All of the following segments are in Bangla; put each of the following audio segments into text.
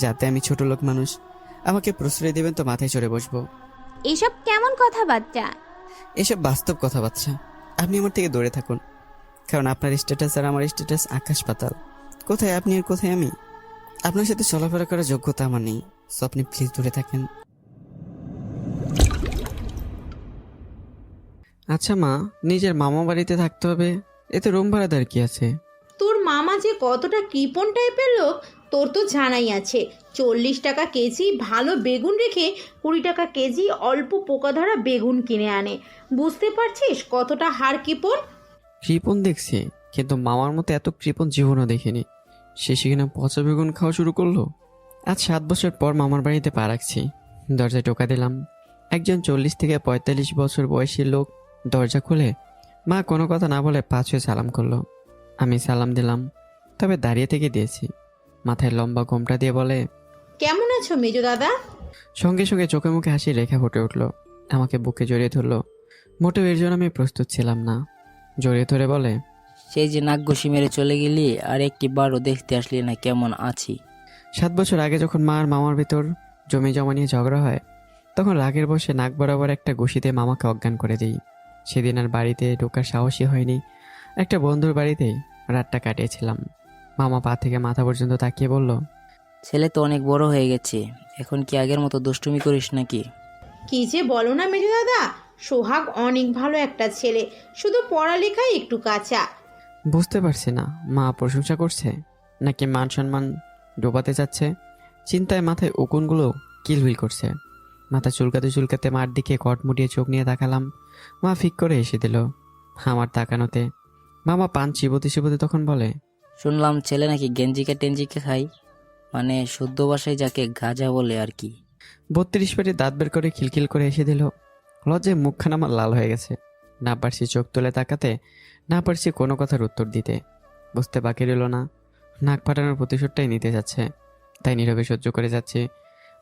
যাতে আমি ছোট লোক মানুষ, আমাকে প্রশ্রয় দেবেন তো মাথায় চড়ে বসবো। এসব কেমন কথাবার্তা? এসব বাস্তব কথাবার্তা। আপনি আমার থেকে দূরে থাকুন, কারণ আপনার স্ট্যাটাস আর আমার স্ট্যাটাস আকাশ পাতাল। কোথায় আপনি আর কোথায় আমি? আপনার সাথে চলাফেরা করার যোগ্যতা আমার নেই, সো আপনি প্লিজ দূরে থাকেন। আচ্ছা মা, নিজের মামা বাড়িতে থাকতে হবে, এতে রুম ভাড়াদার কি আছে? তোর মামা যে কতটা কৃপণ টাইপের লোক তোর তো জানাই আছে। 40 টাকা কেজি ভালো বেগুন রেখে 20 টাকা কেজি অল্প পোকা ধরা বেগুন কিনে আনে। বুঝতে পারছিস কতটা হার কৃপণ? কৃপণ দেখছি, কিন্তু মামার মতো এত কৃপণ জীবনও দেখিনি। সে সেখানে পচা বেগুন খাওয়া শুরু করলো। আজ 7 বছর পর মামার বাড়িতে পা রাখছি। দরজায় টোকা দিলাম। একজন 40 থেকে 45 বছর বয়সী লোক দরজা খুলে মা কোনো কথা না বলে পা ছুঁয়ে সালাম করলো। আমি সালাম দিলাম, তবে দাঁড়িয়ে থেকে দিয়েছি। মাথায় লম্বা ঘোমটা দিয়ে বলে, কেমন আছো মেজো দাদা? সঙ্গে সঙ্গে চোখে মুখে হাসি রেখা ফুটে উঠলো। আমাকে বুকে জড়িয়ে ধরলো। মোটেও এর জন্য আমি প্রস্তুত ছিলাম না। জড়িয়ে ধরে বলে, সেই যে নাক ঘুষি মেরে চলে গেলি আর একটি বারও দেখতে আসলি না কেমন আছি। 7 বছর আগে যখন মা আর মামার ভিতর জমি জমা নিয়ে ঝগড়া হয়, তখন রাগের বসে নাক বরাবর একটা ঘুষিতে মামাকে অজ্ঞান করে দিই। সেদিন আর বাড়িতে ঢোকার সাহসই হয়নি। একটা বন্ধুর বাড়িতেই রাতটা কাটিয়েছিলাম। মামা পা থেকে মাথা পর্যন্ত তাকিয়ে বলল, ছেলে তো অনেক বড় হয়ে গেছে, এখন কি আগের মতো দুষ্টুমি করিস নাকি? কি যে বলো না মেজো দাদা, সোহাগ অনেক ভালো একটা ছেলে, শুধু পড়ালেখায় একটু কাঁচা। বুঝতে পারছি না মা প্রশংসা করছে নাকি মান সম্মান ডোবাতে যাচ্ছে। চিন্তায় মাথায় উকুনগুলো কিলবিল করছে। মাথা চুলকাতে চুলকাতে মার দিকে কট মুটিয়ে চোখ নিয়ে তাকালাম। মা ফিক করে এসে দিল আমার তাকানোতে। মামা পান চিবোতে চিবোতে তখন বলে, শুনলাম ছেলে নাকি গেঞ্জিকা টেঞ্জিকা খাই, মানে শুদ্ধ ভাষায় যাকে গাঁজা বলে আর কি। 32 পেটে দাঁত বের করে খিলখিল করে এসে দিল। লজ্জায় মুখখানা আমার লাল হয়ে গেছে। না পারছি চোখ তুলে তাকাতে, না পারছি কোনো কথার উত্তর দিতে। বুঝতে বাকি রইল না, নাক ফাটানোর প্রতিশোধটাই নিতে যাচ্ছে। তাই নীরবে সহ্য করে যাচ্ছি।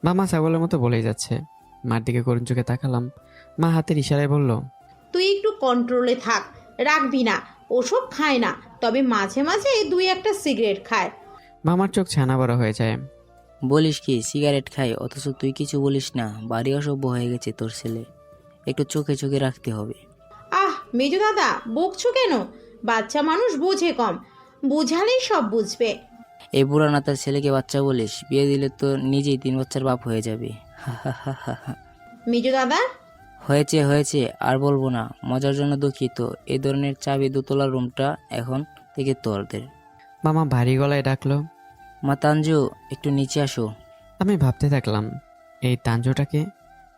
মামা ছাগলের মতো বলেই যাচ্ছে। মার দিকে করুণ চোখে তাকালাম। মা হাতের ইশারায় বলল, তুই একটু কন্ট্রোলে থাক, রাখবি না। ওসব খায় না, তবে মাঝে মাঝে 2-1টা সিগারেট খায়। মামার চোখ ছানা বড় হয়ে যায়। বলিস কি সিগারেট খাই, অথচ তুই কিছু বলিস না? বাড়ি অসভ্য হয়ে গেছে তোর ছেলে, একটু চোখে চোখে রাখতে হবে। আহ মেজো দাদা, বকছো কেন? বাচ্চা মানুষ বোঝে কম, বুঝালেই সব বুঝবে। এই বুড়া নাতার ছেলেকে বাচ্চা বলিস? বিয়ে দিলে তো নিজেই 3 বাচ্চার বাপ হয়ে যাবে। হা হা হা হা হা। মেজো দাদা, হয়েছে হয়েছে, আর বলবো না। মজার জন্য দুঃখিত। এই ধরনের চাবি দোতলার রুমটা এখন থেকে তোরদের। মামা ভারী গলায় ডাকলো, মা তাঞ্জু, একটু নিচে আসো। আমি ভাবতে থাকলাম, এই তাঞ্জুটাকে,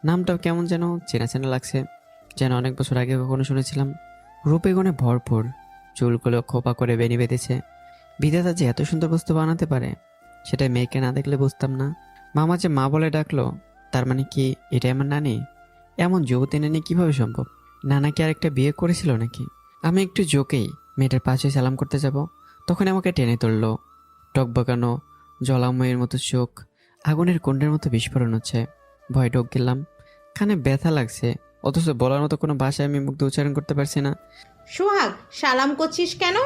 নামটা কেমন যেন চেনা চেনা লাগছে, যেন অনেক বছর আগে কখনো শুনেছিলাম। রূপে গুণে ভরপুর, চুলগুলো খোপা করে বেনি বেঁধেছে। বিধাতা যে এত সুন্দর বস্তু বানাতে পারে, সেটা মেয়েকে না দেখলে বুঝতাম না। মামা যে মা বলে ডাকলো, তার মানে কি এটাই আমার নানি? এমন যুবতী নানি কিভাবে সম্ভব? নানা কি আরেকটা বিয়ে করেছিল নাকি? আমি একটু জোকেই মেয়েটার পাশে সালাম করতে যাব, তখন আমাকে টেনে তুললো। টকবকানো জলাময়ের মতো চোখ, আগুনের কুণ্ডের মতো বিস্ফোরণ হচ্ছে। ভয় ঢোক গেলাম। কানে ব্যথা লাগছে, অথচ বলার মতো কোনো ভাষায় আমি মুখ দিয়ে উচ্চারণ করতে পারছি না। সোহাগ সালাম করছিস কেন?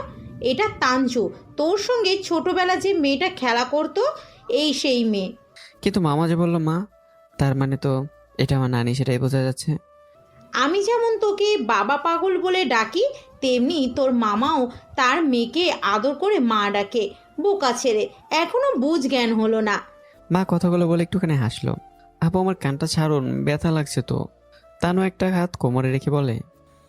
এটা তাঞ্জু, তোর সঙ্গে ছোটবেলা যে মেয়েটা খেলা করতো, এই সেই মেয়ে। কিন্তু মামা যে বললো মা, তার মানে তো এটা আমার নানি, সেটাই বোঝা যাচ্ছে। আমি যেমন তোকে বাবা পাগল বলে ডাকি, তেমনি তোর মামাও তার মেয়েকে আদর করে মা ডাকে। বোকা ছেলে, এখনো বুঝ জ্ঞান হলো না। মা কথাগুলো বলে একটুখানি হাসলো। আপু আমার কানটা ছাড়ুন, ব্যথা লাগছে তো। তানু একটা হাত কোমরে রেখে বলে,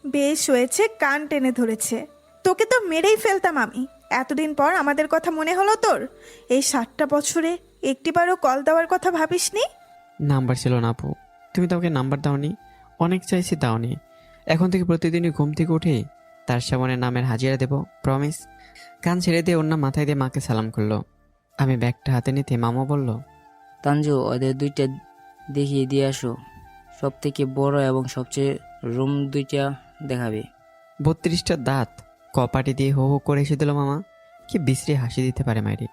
বেশ হয়েছে, কান টেনে ধরেছে। তোকে তো মেরেই ফেলতাম আমি। এতদিন পর আমাদের কথা মনে হলো তোর? এই 7টা বছরে একটিবারও কল দেওয়ার কথা ভাবিসনি? নাম্বার ছিল না আপু, তুমি তো আমাকে নাম্বার দাওনি। অনেক চাইছি, দাওনি। এখন থেকে প্রতিদিনই ঘুম থেকে উঠে তার সামনে নামের হাজিরা দেব, প্রমিস। কান ছেড়ে দিয়ে অন্য মাথায় দিয়ে মাকে সালাম করলো। আমি ব্যাগটা হাতে নিতে মামা বলল, তাঞ্জু, ওদের 2টা দেখিয়ে দিয়ে আসো। সব থেকে বড় এবং সবচেয়ে রুম 2টা দেখাবে। 32টা দাঁত কপাটি দিয়ে হো হো করে এসে দিল মামা। কি বিশ্রী হাসি দিতে পারে মাইরি।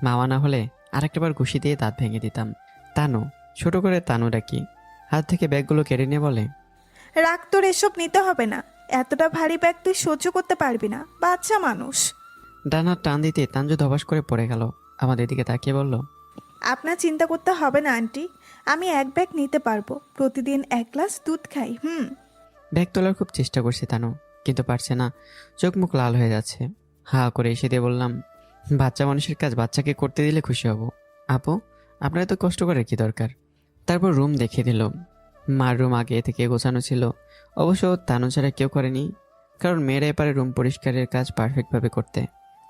মামা না হলে আরেকটাবার ঘুষি দিয়ে দাঁত ভেঙে দিতাম। তানু, ছোট করে তানু ডাকি। হাত থেকে ব্যাগগুলো কেড়ে নিয়ে বলে, রাগ, তোর এসব নিতে হবে না। এতটা ভারী ব্যাগ তুই সহ্য করতে পারবি না, বাচ্চা মানুষ। ডানার টান দিতে তাঞ্জু ধবাস করে পড়ে গেল। আমাদের দিকে তাকিয়ে বলল, আপনার চিন্তা করতে হবে না আন্টি, আমি এক ব্যাগ নিতে পারবো, প্রতিদিন 1 গ্লাস দুধ খাই। ব্যাগ তোলার খুব চেষ্টা করছে তানু, কিন্তু পারছে না, চোখ মুখ লাল হয়ে যাচ্ছে। হা করে এসে দিয়ে বললাম, বাচ্চা মানুষের কাজ বাচ্চাকে করতে দিলে খুশি হব। আপু, আপনার তো কষ্ট করার কি দরকার? তারপর রুম দেখিয়ে দিল। মার রুম আগে থেকে গোছানো ছিল, অবশ্য তানু ছাড়া কেউ করেনি, কারণ মেয়েরা এপারে রুম পরিষ্কারের কাজ পারফেক্টভাবে করতে।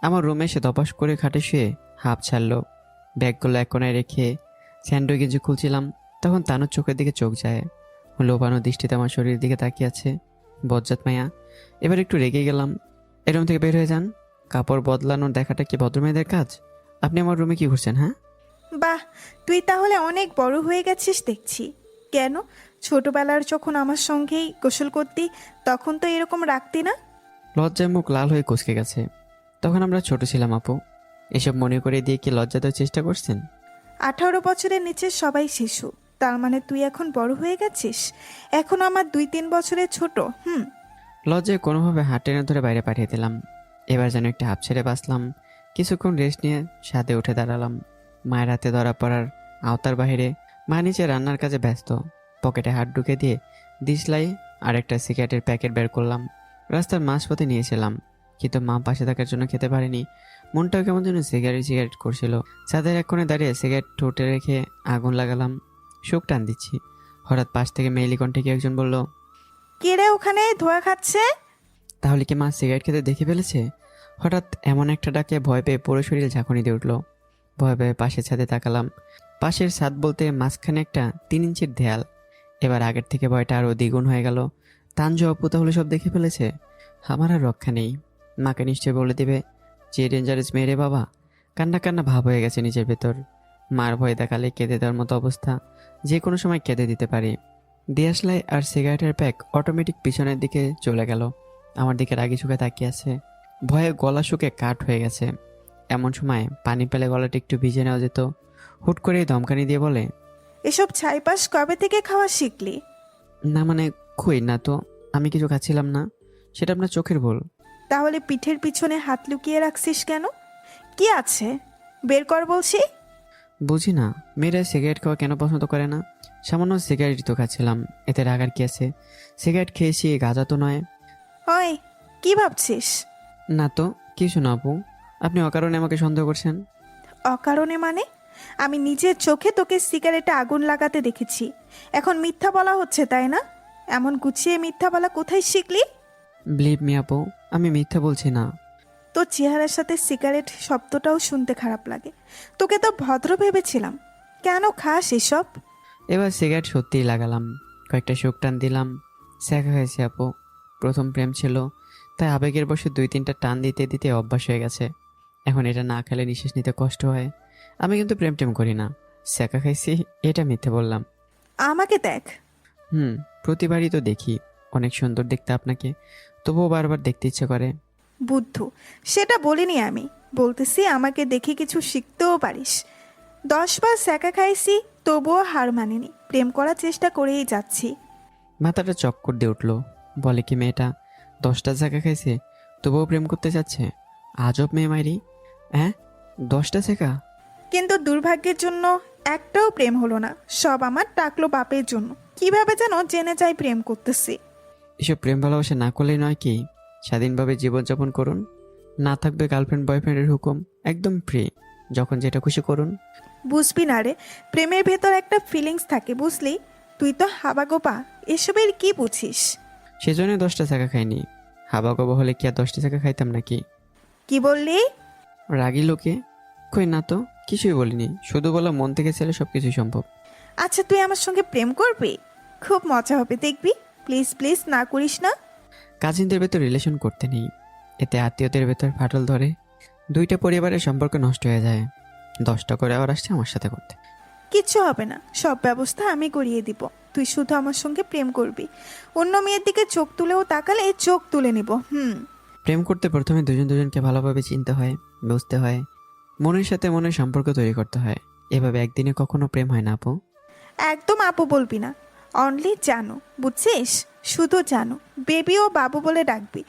আমার রুমে এসে দপাস করে খাটে শুয়ে হাঁপ ছাড়লো। ব্যাগগুলো এক কোনায় রেখে স্যান্ডো গেঞ্জি খুলছিলাম, তখন তানুর চোখের দিকে চোখ যায়। লোভানো দৃষ্টিতে আমার শরীরের দিকে তাকিয়ে আছে। বজ্জাত মায়া। এবার একটু রেগে গেলাম। এরম থেকে বের হয়ে যান। কাপড় বদলানোর দেখাটা কি ভদ্রমেয়েদের কাজ? আপনি আমার রুমে কি করছেন? হ্যাঁ, বাহ, তুই তাহলে অনেক বড় হয়ে গেছিস দেখছি। কেন, ছোটবেলার যখন আমার সঙ্গেই গোসল করতি তখন তো এরকম রাখতি না? লজ্জায় মুখ লাল হয়ে কুঁচকে গেছে। তখন আমরা ছোট ছিলাম আপু। এসব মনে করে দিয়ে কি লজ্জা দেওয়ার চেষ্টা করছেন? 18 বছরের নিচে সবাই শিশু, তার মানে তুই এখন বড় হয়ে গেছিস? এখন আমার 2-3 বছরের ছোট। লজ্জায় কোনোভাবে হাত টেনে ধরে বাইরে পাঠিয়ে দিলাম। এবার যেন একটা হাফ ছেড়ে বাঁচলাম। কিছুক্ষণ রেস্ট নিয়ে ছাদে উঠে দাঁড়ালাম। মায়ের হাতে ধরা পড়ার আওতার বাইরে। মা নিচে রান্নার কাজে ব্যস্ত। পকেটে হাত ঢুকে দিয়ে দিশলাই আর একটা সিগারেটের প্যাকেট বের করলাম। রাস্তার মাঝপথে নিয়েছিলাম, কিন্তু মা পাশে থাকার জন্য খেতে পারেনি। মনটাও কেমন যেন সিগারেট করছিল। ছাদের এক কোণে দাঁড়িয়ে সিগারেট ঠোঁটে রেখে আগুন লাগালাম। শোক টান দিচ্ছি। হঠাৎ পাশ থেকে মেয়েলি কণ্ঠে কেউ একজন বলল, কে রে ওখানে ধোয়া খাচ্ছে? তাহলে কি মা সিগারেট খেতে দেখে ফেলেছে? হঠাৎ এমন একটা ডাকে ভয় পেয়ে পুরো শরীর ঝাঁকুনি দিয়ে উঠল। ভয় পেয়ে পাশের ছাদে তাকালাম। পাশের ছাদ বলতে মাঝখানে একটা 3 ইঞ্চির দেয়াল। এবার আগের থেকে ভয়টা আরও দ্বিগুণ হয়ে গেল। তানজু আপু তাহলে সব দেখে ফেলেছে। আমার আর রক্ষা নেই। মাকে নিশ্চয় বলে দেবে যে ডেঞ্জারাস মেয়েরে বাবা। কান্না কান্না ভাব হয়ে গেছে নিজের ভেতর। মার ভয় দেখালে কেঁদে দেওয়ার মতো অবস্থা, যে কোনো সময় কেঁদে দিতে পারি। দিয়াশলাই আর সিগারেটের প্যাক অটোমেটিক পিছনের দিকে চলে গেল। আমার দিকে রাগি চোখে তাকিয়ে আছে। ভয়ে গলা শুকে কাঠ হয়ে গেছে। এমন সময় পানি পেলে গলাটা একটু ভিজে নেওয়া যেত। হুট করে ধমকানি দিয়ে বলে, এসব ছাইপাস কবে থেকে খাওয়া শিখলি? না মানে খুই না তো, আমি কিছু খাচ্ছিলাম না, সেটা আপনার চোখের ভুল। তাহলে পিঠের পিছনে হাত লুকিয়ে রাখছিস কেন? কি আছে বের কর বলছি। বুঝি না মেয়েরা সিগারেট খাওয়া কেন পছন্দ করে না। সামান্য সিগারেট তো খাচ্ছিলাম, এতে রাগার কি আছে? সিগারেট খেয়েছি, গাঁজা তো নয়। ওই, কি ভাবছিস? না তো কিছু না আপু, আপনি অকারণে আমাকে সন্দেহ করছেন। অকারণে মানে? আমি নিজের চোখে তোকে সিগারেটে আগুন লাগাতে দেখেছি, এখন মিথ্যা বলা হচ্ছে তাই না? এমন গুছিয়ে মিথ্যা বলা কোথায় শিখলি? বিলিভ মি আপু, আমি মিথ্যা বলছি না। তোর চেহারার সাথে সিগারেট শব্দটাও শুনতে খারাপ লাগে। তোকে তো ভদ্র ভেবেছিলাম, কেন খাস এসব? এবার সিগারেট সত্যিই লাগালাম, কয়েকটা শোক টান দিলাম। শেখা হয়েছে আপু, প্রথম প্রেম ছিল, তাই আবেগের বসে 2-3টা টান দিতে দিতে অভ্যাস হয়ে গেছে। এখন এটা না খেলে নিঃশ্বাস নিতে কষ্ট হয়। আমি কিন্তু প্রেম টেম করি না, শেখা খাইছি, এটা মিথ্যে বললাম। আমাকে দেখ। প্রতিবারই তো দেখি অনেক সুন্দর দেখতে আপনাকে, তবুও বারবার দেখতে ইচ্ছে করে। বুদ্ধু, সেটা বলিনি আমি, বলতেছি আমাকে দেখে কিছু শিখতেও পারিস। 10 বার স্যাকা খাইছি, তবুও হার মানিনি, প্রেম করার চেষ্টা করেই যাচ্ছি। মাথাটা চক্কর দিয়ে উঠলো। বলে কি মেয়েটা 10টা জায়গা খাইছে, তবুও প্রেম করতে চাচ্ছে? আজব মেয়ে মাইরি। হ্যাঁ, 10টা শেখা। কিন্তু দুর্ভাগ্যের জন্য একটাও প্রেম হলো না, সব আমার টাকলো বাপের জন্য। কিভাবে যেন জেনে যাই প্রেম করতেছি। এসব প্রেম ভালোবাসা না করলেই নয় কি? স্বাধীনভাবে জীবনযাপন করুন, না থাকবে গার্লফ্রেন্ড বয়ফ্রেন্ডের হুকুম, একদম ফ্রি, যখন যেটা খুশি করুন। বুঝবি না রে, প্রেমের ভেতর একটা ফিলিংস থাকে, বুঝলি? তুই তো হাবাগোপা, এসবের কি বুঝিস? সেজন্য 10টা জায়গা খাইনি। হাবা গবা হলে কি আর 10টা জায়গা খাইতাম নাকি? কি বললি? রাগি লোকে? কই না তো, কিছুই বলিনি, শুধু বলা মন থেকে ছেলে সব কিছুই সম্ভব। আচ্ছা, তুই আমার সঙ্গে প্রেম করবি? খুব মজা হবে, দেখবি। প্লিজ প্লিজ না করিস না। কাজিনদের ভেতর রিলেশন করতে নেই, এতে আত্মীয়দের ভেতর ফাটল ধরে, 2টা পরিবারের সম্পর্ক নষ্ট হয়ে যায়। 10টা করে আবার আসছে আমার সাথে করতে। কিচ্ছু হবে না, সব ব্যবস্থা আমি করিয়ে দিব। তুই শুধু আমার সঙ্গে প্রেম করবি, অন্য মেয়ের দিকে চোখ তুলেও তাকালে চোখ তুলে নিব। প্রেম করতে প্রথমে দুজনকে ভালোভাবে চিনতে হয়, বুঝতে হয়, মনের সাথে মনের সম্পর্ক তৈরি করতে হয়। এভাবে একদিনে কখনো প্রেম হয় না আপু। একদম আপু বলবি না, অনলি জানো, বুঝছিস? শুধু জানো, বেবি ও বাবু বলে ডাকবি।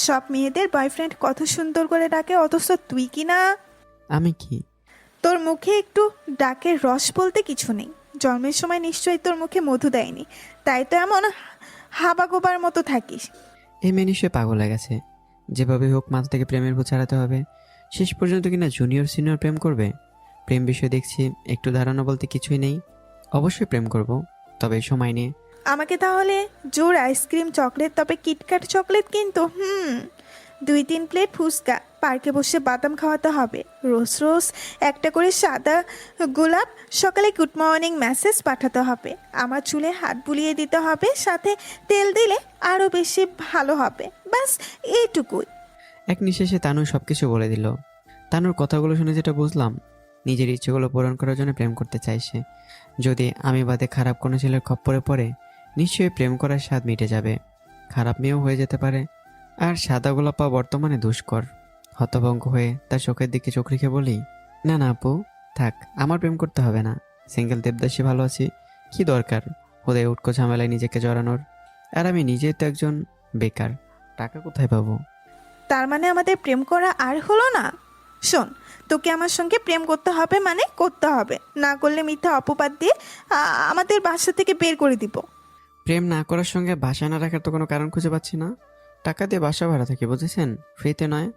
সব মেয়েদের বয়ফ্রেন্ড কত সুন্দর করে ডাকে, অথচ তুই কি না? আমি কি? তোর তোর মুখে একটু ডাকের রস বলতে কিছু নেই। জন্মের সময় নিশ্চয়ই তোর মুখে মধু দেয়নি, তাই তো এমন হাবাগোবার মতো থাকিস। এই মেয়ে নিশ্চয়ই পাগল হয়ে গেছে। যেভাবে হোক মাথা থেকে প্রেমের ভূত ছাড়াতে হবে। শেষ পর্যন্ত কিনা জুনিয়র সিনিয়র প্রেম করবে। প্রেম বিষয়ে দেখছি একটু ধারণা বলতে কিছুই নেই। অবশ্যই প্রেম করব, তবে সময় নিয়ে। আমাকে তাহলে জোর আইসক্রিম চকলেট, তবে কিটক্যাট চকলেট কিন্তু 2-3 প্লেট ফুচকা, পার্কে বসে বাদাম খাওয়াতে হবে, রোজ রোজ একটা করে সাদা গোলাপ, সকালে গুড মর্নিং মেসেজ পাঠাতে হবে, আমার চুলে হাত বুলিয়ে দিতে হবে, সাথে তেল দিলে আরও বেশি ভালো হবে। ব্যাস এইটুকুই। এক নিঃশ্বাসে তানু সবকিছু বলে দিল। তানুর কথাগুলো শুনে যেটা বুঝলাম, নিজের ইচ্ছেগুলো পূরণ করার জন্য প্রেম করতে চাইছে। যদি আমি বাদে খারাপ কোনো ছেলের খপ্পরে পড়ে, নিশ্চয়ই প্রেম করার স্বাদ মিটে যাবে। খারাপ মেয়েও হয়ে যেতে পারে। আর সাদা গোলাপ পাওয়া বর্তমানে দুষ্কর। হতভঙ্গ হয়ে তার চোখের দিকে চোখ রেখে বলি, না না আপু, থাক, আমার প্রেম করতে হবে না। সিঙ্গেল দেবদাসী ভালো আছি। কি দরকার ওদের উটকো ঝামেলায় নিজেকে জড়ানোর? আর আমি নিজেই তো একজন বেকার, টাকা কোথায় পাবো? তার মানে আমাদের প্রেম করা আর হলো না? শোন, তোকে আমার সঙ্গে প্রেম করতে হবে মানে করতে হবে, না করলে মিথ্যা অপবাদ দিয়ে আমাদের বাসা থেকে বের করে দিব। প্রেম না করার সঙ্গে বাসা না রাখার তো কোনো কারণ খুঁজে পাচ্ছি না। টাকা দিয়ে বাসা ভাড়া থাকে, বুঝেছেন? ফ্রিতে নয়।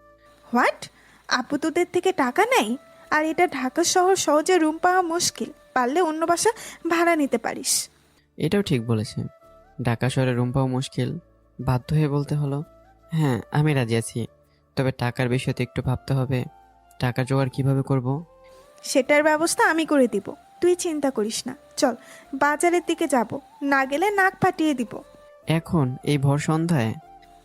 হোয়াট? আপু তোদের থেকে টাকা নেই? আর এটা ঢাকা শহর, সহজে রুম পাওয়া মুশকিল, পারলে অন্য বাসা ভাড়া নিতে পারিস। এটাও ঠিক বলেছে। ঢাকা শহরে রুম পাওয়া মুশকিল। বাধ্য হয়ে বলতে হলো, হ্যাঁ আমি রাজি আছি, তবে টাকার বিষয়তে একটু ভাবতে হবে। টাকা জোগাড় কিভাবে করব? সেটার ব্যবস্থা আমি করে দিব, তুই চিন্তা করিস না। চল বাজারের দিকে যাব, না গেলে নাক ফাটিয়ে দিব। এখন এই ভর সন্ধ্যায়?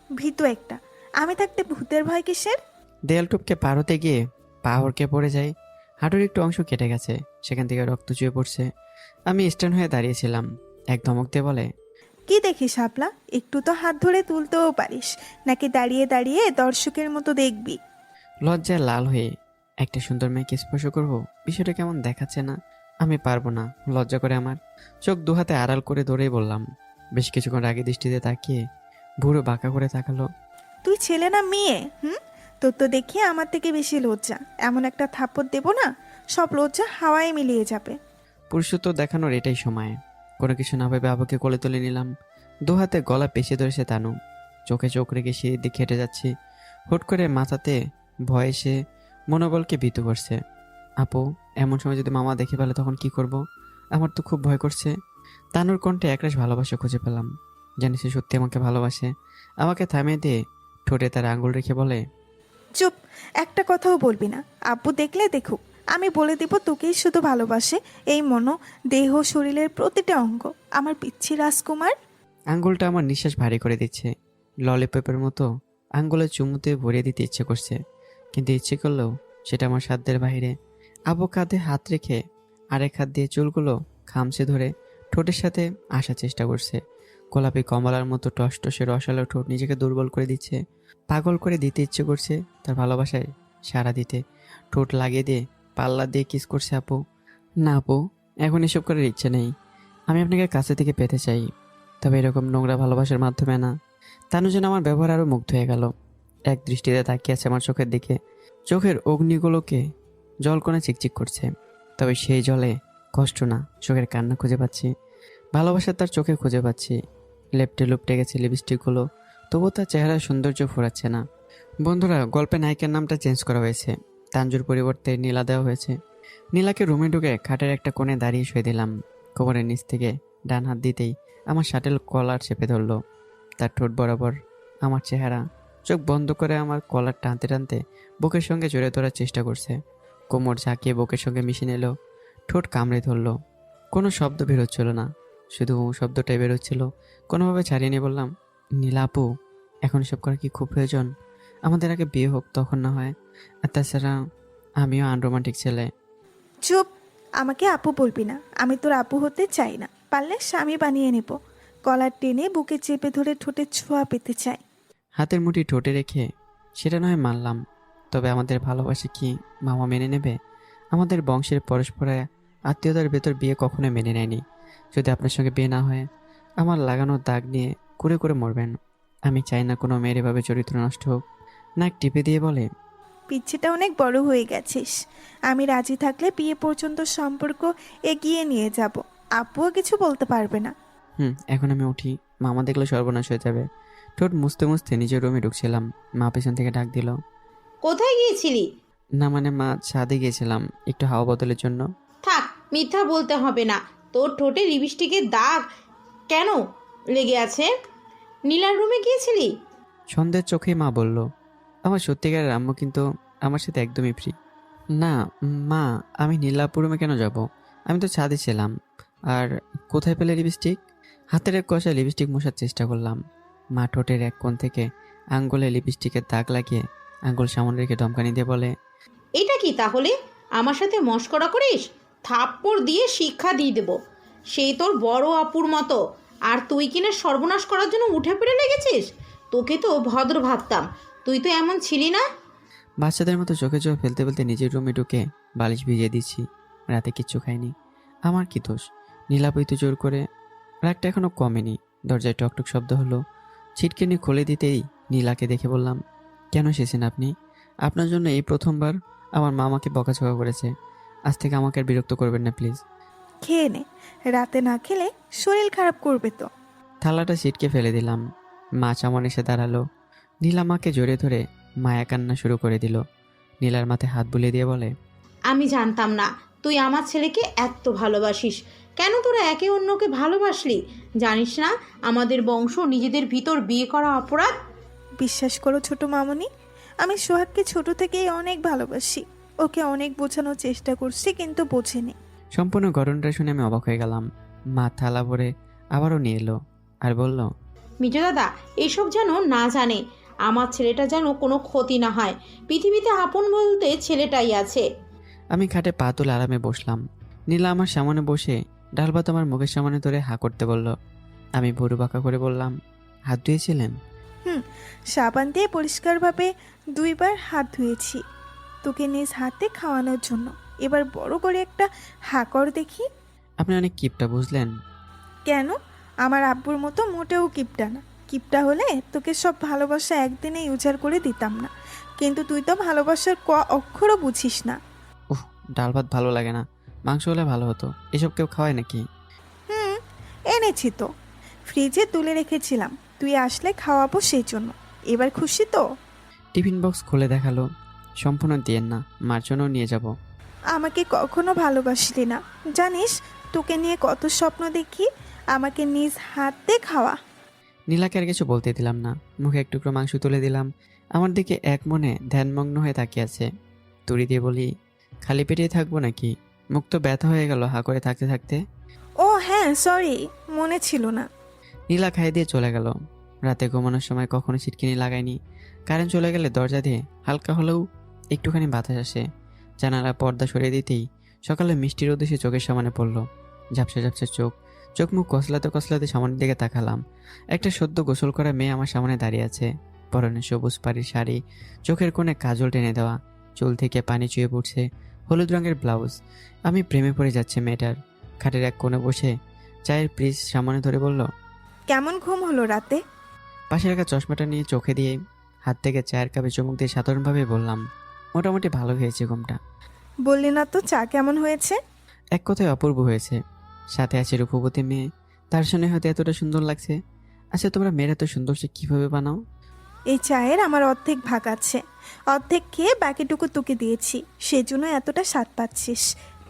ভীতু একটা, আমি থাকতে ভূতের ভয় কিসের? দেয়াল টুপকে পার হতে গিয়ে পা হড়কে পড়ে যায়। হাঁটুর একটু অংশ কেটে গেছে, সেখান থেকে রক্ত চুয়ে পড়ছে। আমি স্ট্যান্ড হয়ে দাঁড়িয়েছিলাম। এক ধমক দিয়ে বলে, কি দেখিস শাপলা, একটু তো হাত ধরে তুলতেও পারিস, নাকি দাঁড়িয়ে দাঁড়িয়ে দর্শকের মতো দেখবি? লজ্জায় লাল হয়ে একটা সুন্দর মেয়েকে স্পর্শ করব, বিষয়টা কেমন দেখাচ্ছে না? আমি পারবো না, লজ্জা করে আমার। চোখ দুহাতে আড়াল করে দৌড়েই বললাম। বেশ কিছুক্ষণ রাগে দৃষ্টিতে তাকিয়ে ভুরু বাঁকা করে তাকালো। তুই ছেলে না মেয়ে? তোর তো দেখি আমার থেকে বেশি লজ্জা। এমন একটা থাপ্পড় দেবো না, সব লজ্জা হাওয়ায় মিলিয়ে যাবে। পুরুষত্ব দেখানোর এটাই সময়। কোনো কিছু না ভেবে আবুকে কোলে তুলে নিলাম। দুহাতে গলা পেঁচিয়ে ধরেছে তানু। চোখে চোখ রেখে সিঁড়ির দিকে হেঁটে যাচ্ছি। হুট করে মাথাতে ভয় এসে মনোবলকে ভীতু করছে। আপু, এমন সময় যদি মামা দেখে ফেলে তখন কি করব? আমার তো খুব ভয় করছে। তানুর কণ্ঠে একরাশ ভালোবাসা খুঁজে পেলাম। জানি সে সত্যি আমাকে ভালোবাসে। আমাকে থামিয়ে দিয়ে ঠোঁটে তার আঙুল রেখে বলে, চুপ, একটা কথাও বলবি না। আব্বু দেখলে দেখুক, আমি বলে দিব তোকেই শুধু ভালোবাসে, এই মনো দেহ শরীরের প্রতিটা অঙ্গ, আমার পিচ্ছি রাজকুমার। আঙ্গুলটা আমার নিঃশ্বাস ভারী করে দিচ্ছে। ললিপপের মতো আঙ্গুলে চুমুতে ভরিয়ে দিতে ইচ্ছে করছে, কিন্তু ইচ্ছে করলেও সেটা আমার সাধ্যের বাইরে। আবু কাঁধে হাত রেখে আরেক হাত দিয়ে চুলগুলো খামচে ধরে ঠোঁটের সাথে আসার চেষ্টা করছে। গোলাপি কমলার মতো টসটসে রসালো ঠোঁট নিজেকে দুর্বল করে দিচ্ছে। পাগল করে দিতে ইচ্ছে করছে তার ভালোবাসায় সাড়া দিতে। ঠোঁট লাগিয়ে দিয়ে পাল্লা দিয়ে কিস করছে আপু। না আপু, এখন এসব করার ইচ্ছে নেই। আমি আপনাকে কাছে থেকে পেতে চাই, তবে এরকম নোংরা ভালোবাসার মাধ্যমে না। তানু যেন আমার ব্যবহার আরও মুগ্ধ হয়ে গেল। এক দৃষ্টিতে তাকিয়ে আছে আমার চোখের দিকে। চোখের অগ্নিগুলোকে জলকণা চিকচিক করছে, তবে সেই জলে কষ্ট না, চোখের কান্না খুঁজে পাচ্ছি। ভালোবাসা তার চোখে খুঁজে পাচ্ছি। লেপটে লুপটে গেছে লিপস্টিকগুলো, তবুও তার চেহারার সৌন্দর্য ফুরাচ্ছে না। বন্ধুরা, গল্পে নায়িকার নামটা চেঞ্জ করা হয়েছে। তানজুর পরিবর্তে নীলা দেওয়া হয়েছে। নীলাকে রুমে ঢুকে খাটের একটা কোণে দাঁড়িয়ে শুয়ে দিলাম। কোমরের নিচ থেকে ডান হাত দিতেই আমার শাটেল কলার চেপে ধরলো। তার ঠোঁট বরাবর আমার চেহারা। চোখ বন্ধ করে আমার কলার টানতে টানতে বুকের সঙ্গে জড়িয়ে ধরার চেষ্টা করছে। কোমর ঝাঁকিয়ে বুকের সঙ্গে মিশে নিল। ঠোঁট কামড়ে ধরলো। কোনো শব্দ বেরোচ্ছিল না, শুধু শব্দটাই বেরোচ্ছিল। কোনোভাবে ছাড়িয়ে নিয়ে বললাম, নীলা আপু, এখন এসব করা কি খুব প্রয়োজন? আমাদের আগে বিয়ে হোক, তখন না হয়। আর তাছাড়া আমিও আনরোমান্টিক ছেলে। চুপ, আমাকে আপু বলবি না। আমি তোর আপু হতে চাই না, পারলে স্বামী বানিয়ে নেব। কলার টেনে বুকে চেপে ধরে ঠোঁটের ছোঁয়া পেতে চাই। হাতের মুঠি ঠোঁটে রেখে সেটা নয় মানলাম, তবে আমাদের ভালোবাসে কি মামা মেনে নেবে? আমাদের বংশের পরস্পরে আত্মীয়তার ভেতর বিয়ে কখনো মেনে নেয়নি। যদি আপনার সঙ্গে বিয়ে না হয়, আমার লাগানো দাগ নিয়ে করে করে মরবেন। আমি চাই না কোনো মেয়ের এভাবে চরিত্র নষ্ট হোক। নাক টিপে দিয়ে বলে, পিচ্ছিটা অনেক বড় হয়ে গেছিস। আমি রাজি থাকলে বিয়ে পর্যন্ত সম্পর্ক এগিয়ে নিয়ে যাব। আপুও কিছু বলতে পারবে না। এখন আমি উঠি, মামা দেখলে সর্বনাশ হয়ে যাবে। ঠোঁট মুছতে মুছতে নিজের রুমে ঢুকছিলাম, মা পেছন থেকে ডাক দিল। কোথায় গিয়েছিলি? না মানে মা, ছাদে গিয়েছিলাম একটু হাওয়া বদলের জন্য। থাক, মিথ্যা বলতে হবে না। তোর ঠোঁটে লিপস্টিকের দাগ কেন লেগে আছে? নীলার রুমে গিয়েছিলি? সন্ধ্যের চোখে মা বলল, আমার সত্যিকারের আম্মু কিন্তু আমার সাথে একদমই ফ্রি। না মা, আমি নীলাপুর রুমে কেন যাব? আমি তো ছাদে ছিলাম। আর কোথায় পেলে লিপস্টিক? হাতের এক কষায় লিপস্টিক মোছার চেষ্টা করলাম। মা ঠোঁটের এক কোণ থেকে আঙ্গুলে লিপস্টিকের দাগ লাগিয়ে আঙ্গুল সামনে রেখে ধমকানি দিয়ে বলে, এটা কি তাহলে? আমার সাথে মশকরা করিস? থাপ্পড় দিয়ে শিক্ষা দিয়ে দেব। সেই তোর বড় আপুর মতো। আর তুই কিনা সর্বনাশ করার জন্য উঠে পড়ে লেগেছিস? তোকে তো ভদ্র ভাবতাম, তুই তো এমন ছিলি না। বাচ্চাদের মতো চোখে চোখ ফেলতে ফেলতে নিজের রুমে ঢুকে বালিশ ভিজিয়ে দিচ্ছি। রাতে কিচ্ছু খাইনি, আমার কি দোষ? নীলাপই তো জোর করে। রাগটা এখনো কমেনি। দরজায় টকটক শব্দ হলো। ছিটকিনি খুলে দিতেই নীলাকে দেখে বললাম, কেন এসেছেন আপনি? আপনার জন্য এই প্রথমবার আমার মা আমাকে বকাঝকা করেছে। আজ থেকে আমাকে আর বিরক্ত করবেন না প্লিজ। খেয়ে নে, রাতে না খেলে শরীর খারাপ করবে তো। থালাটা ছিটকে ফেলে দিলাম। মা সামনে এসে দাঁড়ালো। নীলা মাকে জড়িয়ে ধরে মায়া কান্না শুরু করে দিল। নীলার মাথায় হাত বুলিয়ে দিয়ে বলে, আমি জানতাম না তুই আমার ছেলেকে এত ভালোবাসিস। কেন তোরা একে অন্যকে ভালোবাসলি? জানিস না আমাদের বংশ নিজেদের ভিতর বিয়ে করা অপরাধ? বিশ্বাস করো ছোট মামনি, আমি সোহাগকে ছোট থেকেই অনেক ভালোবাসি। ওকে অনেক বোঝানোর চেষ্টা করছি, কিন্তু বোঝেনি। সম্পূর্ণ ঘটনাটা শুনে আমি অবাক হয়ে গেলাম। মা থালা ভরে আবারও নিয়ে এলো আর বলল, মিঠু দাদা, এইসব যেন না জানে। আমার ছেলেটা যেন কোনো ক্ষতি না হয়। পৃথিবীতে আপন বলতে ছেলেটাই আছে। আমি খাটে পা তুলে আরামে বসলাম। নীলা আমার সামনে বসে ডাল ভাত আমার মুখের সামনে ধরে হা করতে বলল। আমি ভুরু বাঁকা করে বললাম, হাত ধুয়েছিলেন? সাবান দিয়ে পরিষ্কারভাবে 2 বার হাত ধুয়েছি, তোকে নিজ হাতে খাওয়ানোর জন্য। এবার বড় করে একটা হাকর দেখি। আপনি অনেক কিপটা বুঝলেন। কেন? আমার আব্বুর মতো মোটেও কিপটা না। কিপটা হলে তোকে সব ভালোবাসা একদিনেই উজাড় করে দিতাম না। কিন্তু তুই তো ভালোবাসার অক্ষরও বুঝিস না। উহ, ডাল ভাত ভালো লাগে না, মাংস হলে ভালো হতো। এসব কেউ খাওয়ায় নাকি? এনেছি তো, ফ্রিজে তুলে রেখেছিলাম, তুই আসলে খাওয়াবো সেই জন্য। এবার খুশি তো? টিফিন বক্স খুলে দেখালো। সম্পূর্ণ দিয়েন না, মার জন্য নিয়ে যাব। আমাকে কখনো ভালোবাসলি না জানিস। তোকে নিয়ে কত স্বপ্ন দেখি। আমাকে নিজ হাতে খাওয়া। নীলাকে আর কিছু বলতে দিলাম না। মুখে এক টুকরো মাংস তুলে দিলাম। আমার দিকে এক মনে ধ্যানমগ্ন হয়ে তাকিয়ে আছে। তুড়ি দিয়ে বলি, খালি পেটেই থাকবো নাকি? মুখ তো ব্যথা হয়ে গেল হা করে থাকতে থাকতে। ও হ্যাঁ, সরি, মনে ছিল না। নীলা খাইয়ে দিয়ে চলে গেল। রাতে ঘুমানোর সময় কখনো ছিটকিনি লাগাইনি। কারেন্ট চলে গেলে দরজা দিয়ে হালকা হলেও একটুখানি বাতাস আসে। জানালা পর্দা সরিয়ে দিতেই সকালে মিষ্টির উদ্দেশ্যে চোখের সামনে পড়লো। ঝাপসা ঝাপসা চোখ, চোখ মুখ কসলাতে কসলাতে সামনের দিকে তাকালাম। একটা সদ্য গোসল করা মেয়ে আমার সামনে দাঁড়িয়ে আছে। পরনে সবুজ পাড়ির শাড়ি, চোখের কোণে কাজল টেনে দেওয়া, চুল থেকে পানি চুয়ে পড়ছে, হলুদ রঙের ব্লাউজ। আমি প্রেমে পড়ে যাচ্ছে মেয়েটার। খাটের এক কোণে বসে চায়ের পিস সামনে ধরে বলল, কেমন ঘুম হলো রাতে? পাশে রাখা চশমাটা নিয়ে চোখে দিয়ে হাত থেকে চায়ের কাপে চুমুক দিয়ে সাধারণভাবে বললাম, মোটামুটি ভালো হয়েছে ঘুমটা। বললি না তো চা কেমন হয়েছে? এক কথায় অপূর্ব হয়েছে। সাথে আছে রূপবতী মেয়ে, তার সামনে হয়তো এতটা সুন্দর লাগছে। আচ্ছা, তোমরা মেয়েরা তো সুন্দর সে কীভাবে বানাও? এই চায়ের আমার অর্ধেক ভাগ আছে, অর্ধেক খেয়ে বাকিটুকু তোকে দিয়েছি, সেজন্য এতটা স্বাদ পাচ্ছিস।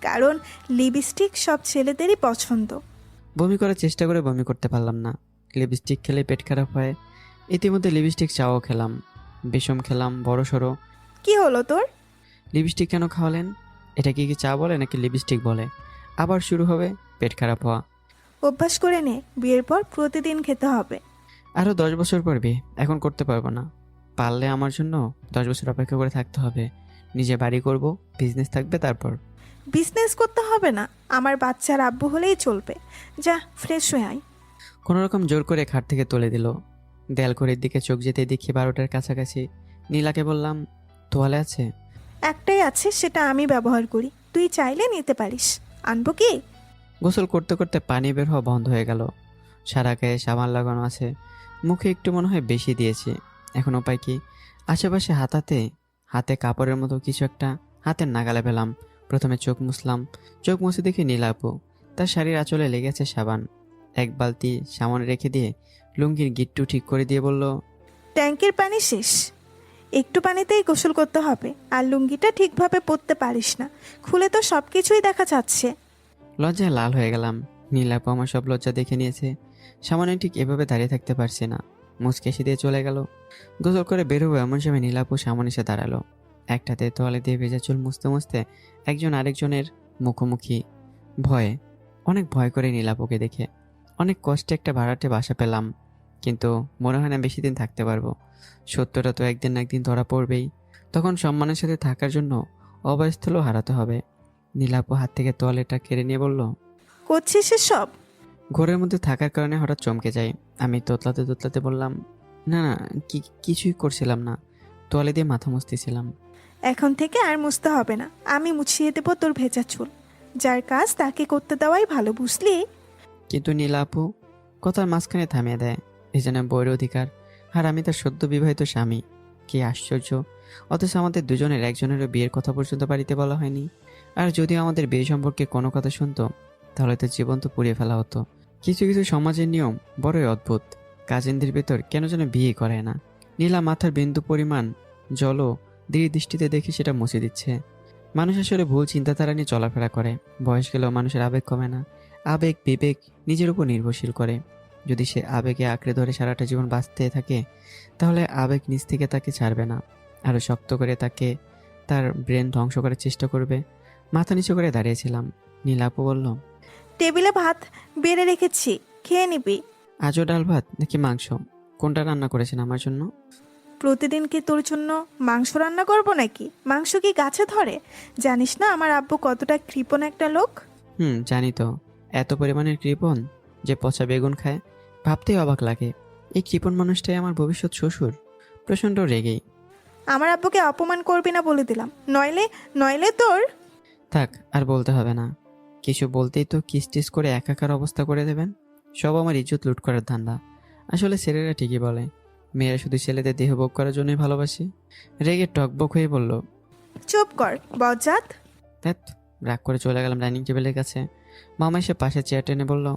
কারণ লিপস্টিক সব ছেলেদেরই পছন্দ। বমি করার চেষ্টা করে বমি করতে পারলাম না। লিপস্টিক খেলে পেট খারাপ হয়। ইতিমধ্যে লিপস্টিক চাও খেলাম, বিষম খেলাম বড় সড়ো। কি হলো তোর? লিপস্টিক কেন খাওয়ালেন? এটা কি চা বলে নাকি লিপস্টিক বলে? আবার শুরু হবে পেট খারাপ হওয়া। অভ্যাস করে নে, বিয়ের পর প্রতিদিন খেতে হবে। আরও 10 বছর পর বিয়ে, এখন করতে পারবো না। পারলে আমার জন্য 10 বছর অপেক্ষা করে থাকতে হবে। নিজে বাড়ি করব, বিজনেস থাকবে, তারপর। বিজনেস করতে হবে না, আমার বাচ্চার আব্বু হলেই চলবে। যা ফ্রেশ হয়ে আয়। কোনো রকম জোর করে খাট থেকে তুলে দিল। দেয়াল ঘড়ির দিকে চোখ যেতে দেখি 12টার কাছাকাছি। নীলাকে বললাম, তোয়ালে আছে? একটাই আছে, সেটা আমি ব্যবহার করি, তুই চাইলে নিতে পারিস। আনবো কি? গোসল করতে করতে পানি বের হওয়া বন্ধ হয়ে গেল। সারা গায়ে সাবান লাগানো আছে, মুখে একটু মনে হয় বেশি দিয়েছি। এখন উপায় কি? আশেপাশে হাতাতে হাতে কাপড়ের মতো কিছু একটা হাতের নাগালে পেলাম। প্রথমে চোখ মুছলাম, চোখ মুছে দেখি নীলা আপু। তার শাড়ির আঁচলে লেগেছে সাবান। এক বালতি সামনে রেখে দিয়ে লুঙ্গির গিট্টু ঠিক করে দিয়ে বলল, ট্যাঙ্কের পানি শেষ, একটু পানিতেই গোসল করতে হবে। আর লুঙ্গিটা ঠিকভাবে পরতে পারিস না, খুলে তো সব কিছুই দেখা যাচ্ছে। লজ্জায় লাল হয়ে গেলাম। নীলাপু আমার সব লজ্জা দেখে নিয়েছে। সামনে ঠিক এভাবে দাঁড়িয়ে থাকতে পারছি না, মুচকে এসে দিয়ে চলে গেল। গোসল করে বেরোবো এমন সময় নীলাপু সামনে এসে দাঁড়ালো। একটাতে তোয়ালে দিয়ে ভেজা চুল মুছতে মুছতে একজন আরেকজনের মুখোমুখি। ভয়ে, অনেক ভয় করে নীলাপুকে দেখে। অনেক কষ্টে একটা ভাড়াটে বাসা পেলাম, কিন্তু মনে হয় না বেশি দিন থাকতে পারবো। সত্যটা তো একদিন না একদিন ধরা পড়বেই। তখন সম্মানের সাথে থাকার জন্য অবস্থলেও হারাতে হবে। নীলাপু হাত থেকে তোয়ালেটা কেড়ে নিয়ে বলল, করছিস সব? ঘরের মধ্যে থাকার কারণে হঠাৎ চমকে যাই। আমি তোতলাতে তোতলাতে বললাম, না না, কিছুই করছিলাম না, তোয়ালে দিয়ে মাথা মুছতেছিলাম। এখন থেকে আর মুছতে হবে না, আমি মুছিয়ে দেবো তোর ভেজা চুল। যার কাজ তাকে করতে দেওয়াই ভালো, বুঝলি? কিন্তু নীলা আপু কথার মাঝখানে থামিয়ে দেয়। এই জন্য বইয়ের অধিকার, আর আমি তার সদ্য বিবাহিত স্বামী। কি আশ্চর্য! অথচ আমাদের দুজনের একজনেরও বিয়ের কথা পর্যন্ত বাড়িতে বলা হয়নি। আর যদিও আমাদের বিয়ে সম্পর্কে কোনো কথা শুনতো, তাহলে তো জীবন তো পুড়িয়ে ফেলা হতো। কিছু কিছু সমাজের নিয়ম বড়ই অদ্ভুত। কাজিনদের ভেতর কেন যেন বিয়ে করে না। নীলা মাথার বিন্দু পরিমাণ জলও দৃঢ় দৃষ্টিতে দেখে সেটা মুছে দিচ্ছে। মানুষ আসলে ভুল চিন্তাধারা নিয়ে চলাফেরা করে। বয়স গেলেও মানুষের আবেগ কমে না। আবেগ বিবেক নিজের উপর নির্ভরশীল করে। যদি সে আবেগে আঁকড়ে ধরে সারাটা জীবন বাঁচতে থাকে, তাহলে আবেগ নিজ থেকে তাকে ছাড়বে না, আরও শক্ত করে তাকে তার ব্রেন ধ্বংস করার চেষ্টা করবে। মাথা নিচু করে দাঁড়িয়েছিলাম। নীলাপু বলল, টেবিলে ভাত বেড়ে রেখেছি, খেয়ে নিবি। আজও ডাল ভাত নাকি মাংস? কোনটা রান্না করেছেন আমার জন্য? প্রতিদিন কি তোর জন্য মাংস রান্না করব নাকি? মাংস কি গাছে ধরে? জানিস না আমার আব্বু কতটা কৃপণ একটা লোক? জানি তো। এত পরিমাণের কৃপণ যে পচা বেগুন খায়, ভাবতেই অবাক লাগে। এই কৃপণ মানুষটাই আমার ভবিষ্যৎ শ্বশুর। প্রচণ্ড রেগেই। আমার আব্বুকে অপমান করবি না বলে দিলাম, নইলে নইলে তোর। থাক, আর বলতে হবে না। কিছু বলতেই তো কিসটিস করে একাকার অবস্থা করে দেবেন। সব আমার ইজ্জত লুট করার ধান্দা। আসলে ছেলেরা ঠিকই বলে, মেয়েরা শুধু ছেলেদের দেহ ভোগ করার জন্যই ভালোবাসে। রেগে টকবক হয়ে বলল, চুপ কর বজ্জাত। ধ্যাৎ। রাগ করে চলে গেলাম ডাইনিং টেবিলের কাছে। মামা এসে পাশে চেয়ার টেনে বলল,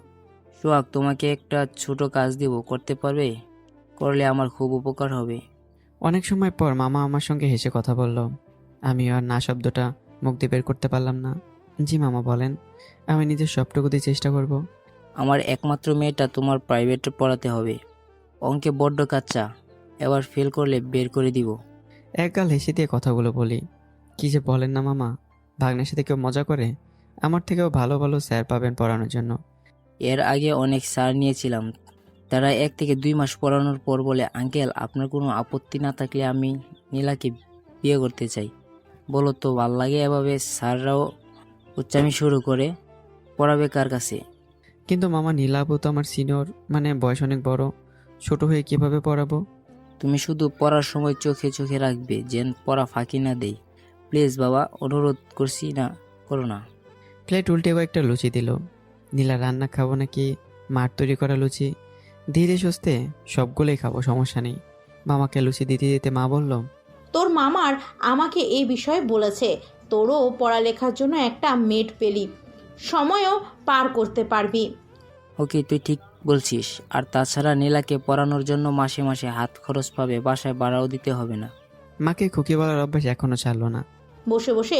সোহাগ, তোমাকে একটা ছোট কাজ দিব, করতে পারবে? করলে আমার খুব উপকার হবে। অনেক সময় পর মামা আমার সঙ্গে হেসে কথা বলল। আমি আর না শব্দটা মুখ দিয়ে বের করতে পারলাম না। জি মামা বলেন, আমি নিজের সবটুকু দিয়ে চেষ্টা করব। আমার একমাত্র মেয়েটা তোমার প্রাইভেটে পড়াতে হবে। অঙ্কে বড্ড কাচ্চা, এবার ফেল করলে বের করে দিব। একগাল হেসে দিয়ে কথাগুলো বলি। কি যে বলেন না মামা, ভাগ্নের সাথে কেউ মজা করে? আমার থেকেও ভালো ভালো স্যার পাবেন পড়ানোর জন্য। এর আগে অনেক স্যার নিয়েছিলাম, তারা 1 থেকে 2 মাস পড়ানোর পর বলে, আঙ্কেল আপনার কোনো আপত্তি না থাকলে আমি নীলাকে বিয়ে করতে চাই। বলো তো ভাল লাগে? এভাবে স্যাররাও উচ্চামি শুরু করে, পড়াবে কার কাছে? কিন্তু মামা নীলা আপু তো আমার সিনিয়র, মানে বয়স অনেক বড়। ছোট হয়ে কিভাবে পড়াবো? তুমি শুধু পড়ার সময় চোখে চোখে রাখবে, যেন পড়া ফাঁকি না দেই। প্লিজ বাবা, অনুরোধ করছি, না করো না। প্লেট উল্টে কয়েকটা লুচি দিল। নীলা রান্না খাবো নাকি মার তৈরি করা লুচি? ধীরে সুস্থে সবগুলোই খাবো, সমস্যা নেই। মামাকে লুচি দিতে দিতে মা বলল, তোর মামার আমাকে এই বিষয়ে বলেছে, তোরও পড়ালেখার জন্য একটা মেড পেলি, সময়ও পার করতে পারবি। ওকে, তুই ঠিক বলছিস। আর তাছাড়া নীলাকে পড়ানোর জন্য মাসে মাসে হাত খরচ পাবে, বাসায় ভাড়াও দিতে হবে না। মাকে খুকি বলার অভ্যাস এখনো ছাড়লো না। বসে বসে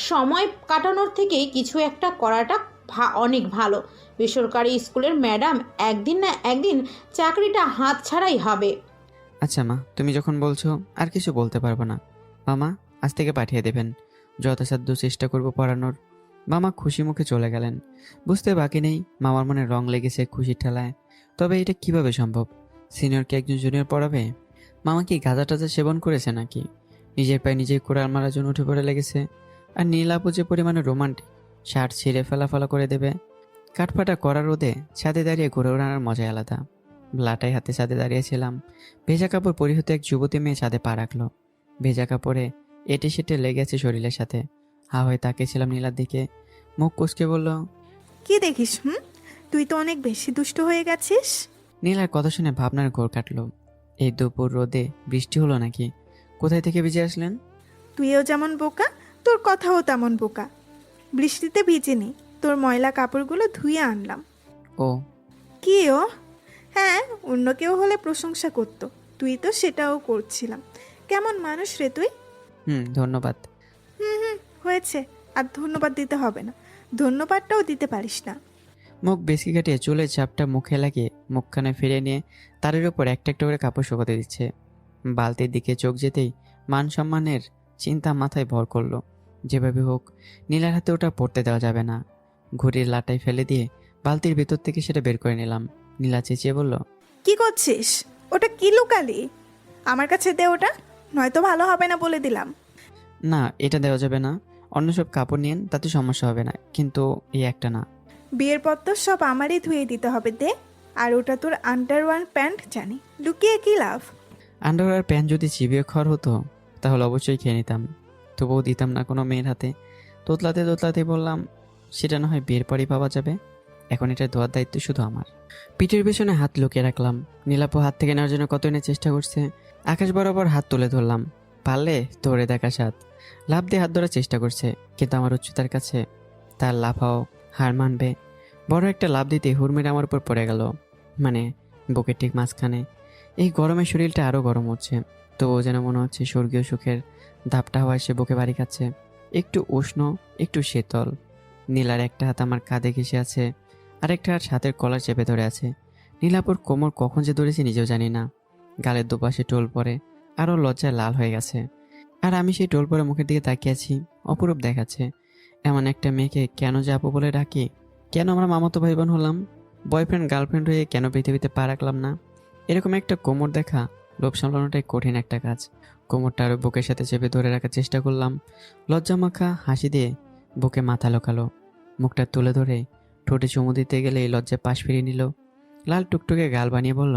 সময় কাটানোর থেকে কিছু একটা করাটা অনেক ভালো। বেসরকারি স্কুলের ম্যাডাম, একদিন না একদিন চাকরিটা হাত ছাড়াই হবে। আচ্ছা মা, তুমি যখন বলছো আর কিছু বলতে পারবো না। মামা আজ থেকে পাঠিয়ে দেবেন, যথাসাধ্য চেষ্টা করব পড়ানোর। মামা খুশি মুখে চলে গেলেন। বুঝতে বাকি নেই মামার মনে রং লেগেছে খুশির ঠেলায়। তবে এটা কিভাবে সম্ভব? সিনিয়রকে একজন জুনিয়র পড়াবে? মামা কি গাঁজা টাজা সেবন করেছে নাকি? নিজের পায়ে নিজেই কোড়াল মারার জন্য উঠে পড়ে লেগেছে। আর নীলাপু যে পরিমাণে রোমান্টিক, শার্ট ছিঁড়ে ফেলা করে দেবে। কাঠফাটা করার রোদে ছাদে দাঁড়িয়ে ঘুরে ওড়ানোর মজাই আলাদা। লাটাই হাতে ছাদে দাঁড়িয়েছিলাম। ভেজা কাপড় পরিহিত এক যুবতী মেয়ে ছাদে পা রাখলো। ভেজা কাপড়ে এটে সেটে লেগেছে শরীরের সাথে। হা হয়ে তাকিয়েছিলাম নীলার দিকে। মুখ কুচকে বলল, কি দেখিস? তুই তো অনেক বেশি দুষ্ট হয়ে গেছিস। নীলার কথা শুনে ভাবনার ঘোর কাটলো। এই দুপুর রোদে বৃষ্টি হলো নাকি? কোথায় থেকে ভিজে আসলেন? তুইও যেমন বোকা, তোর কথাও তেমন বোকা। বৃষ্টিতে ভিজেনি, তোর ময়লা কাপড়গুলো ধুয়ে আনলাম। ও কি ও? হ্যাঁ, অন্য কেউ হলে প্রশংসা করতো, তুই তো সেটাও করছিলাম। কেমন মানুষ রে তুই। ধন্যবাদ। হয়েছে, আর ধন্যবাদ দিতে হবে না, ধন্যবাদটাও দিতে পারিস না। মুখ বেশি কাটিয়ে চুলের চাপটা মুখে লাগিয়ে মুখখানে ফিরে নিয়ে তারের উপর একটা একটা করে কাপড় শুকাতে দিচ্ছে। বালতির দিকে চোখ যেতেই মান সম্মানের চিন্তা মাথায় ভর করলো। যেভাবে হোক নীলার হাতে ওটা পড়তে দেওয়া যাবে না। ঘুড়ির লাটাই ফেলে দিয়ে বালতির ভেতর থেকে সেটা বের করে নিলাম। নীলা চেঁচিয়ে বলল, কি করছিস? ওটা কি লুকালি? আমার কাছে দে ওটা, নয়তো ভালো হবে না বলে দিলাম। না এটা দেওয়া যাবে না, অন্য সব কাপড় নিয়েন, তাতে সমস্যা হবে না, কিন্তু এই একটা না। বিয়ের পর তো সব আমারই ধুয়ে দিতে হবে, দে। আর ওটা তোর আন্ডারওয়্যার প্যান্ট, জানি, লুকিয়ে কি লাভ। আন্ডারওয়্যার প্যান্ট যদি চিবিয়ে খাওয়ার হতো তাহলে অবশ্যই খেয়ে নিতাম, তবুও দিতাম না কোনো মেয়ের হাতে। তোতলাতে তোতলাতে বললাম, সেটা না হয় বিয়ের পরই পাওয়া যাবে, এখন এটা ধোয়ার দায়িত্ব শুধু আমার। পিঠের পেছনে হাত লুকিয়ে রাখলাম। নীলাপু হাত থেকে নেওয়ার জন্য কত এনে চেষ্টা করছে। আকাশ বরাবর হাত তুলে ধরলাম, পারলে ধরে দেখা সাত। লাফ দিয়ে হাত ধরার চেষ্টা করছে, কিন্তু আমার উচ্চতার কাছে তার লাফাও হার মানবে। বড় একটা লাফ দিতে হুড়মের আমার উপর পড়ে গেল, মানে বুকের ঠিক মাঝখানে। এই গরমে শরীরটা আরও গরম হচ্ছে, তবুও যেন মনে হচ্ছে স্বর্গীয় সুখের ধাপটা হওয়া এসে বুকে বাড়ি খাচ্ছে। একটু উষ্ণ, একটু শীতল। নীলার একটা হাত আমার কাঁধে ঘেঁষে আছে, আরেকটা হাত হাতের কলার চেপে ধরে আছে। নীলাপুর কোমর কখন যে ধরেছে নিজেও জানি না। গালের দুপাশে টোল পরে আরও লজ্জায় লাল হয়ে গেছে। আর আমি সেই টোল পরে মুখের দিকে তাকিয়ে আছি, অপরূপ দেখাচ্ছে। এমন একটা মেয়েকে কেন যে আপু বলে ডাকি? কেন আমরা মামাতো ভাই বোন হলাম? বয়ফ্রেন্ড গার্লফ্রেন্ড হয়ে কেন পৃথিবীতে পা রাখলাম না? এরকম একটা কোমর দেখা লোভ সামলানোটাই কঠিন একটা কাজ। কোমরটা আরও বুকের সাথে চেপে ধরে রাখার চেষ্টা করলাম। লজ্জামাখা হাসি দিয়ে বুকে মাথা লোকালো, মুখটা তুলে ধরে ঠোঁটে চুমু দিতে গেলে এই লজ্জায় পাশ ফিরিয়ে নিল। লাল টুকটুকে গাল বানিয়ে বলল,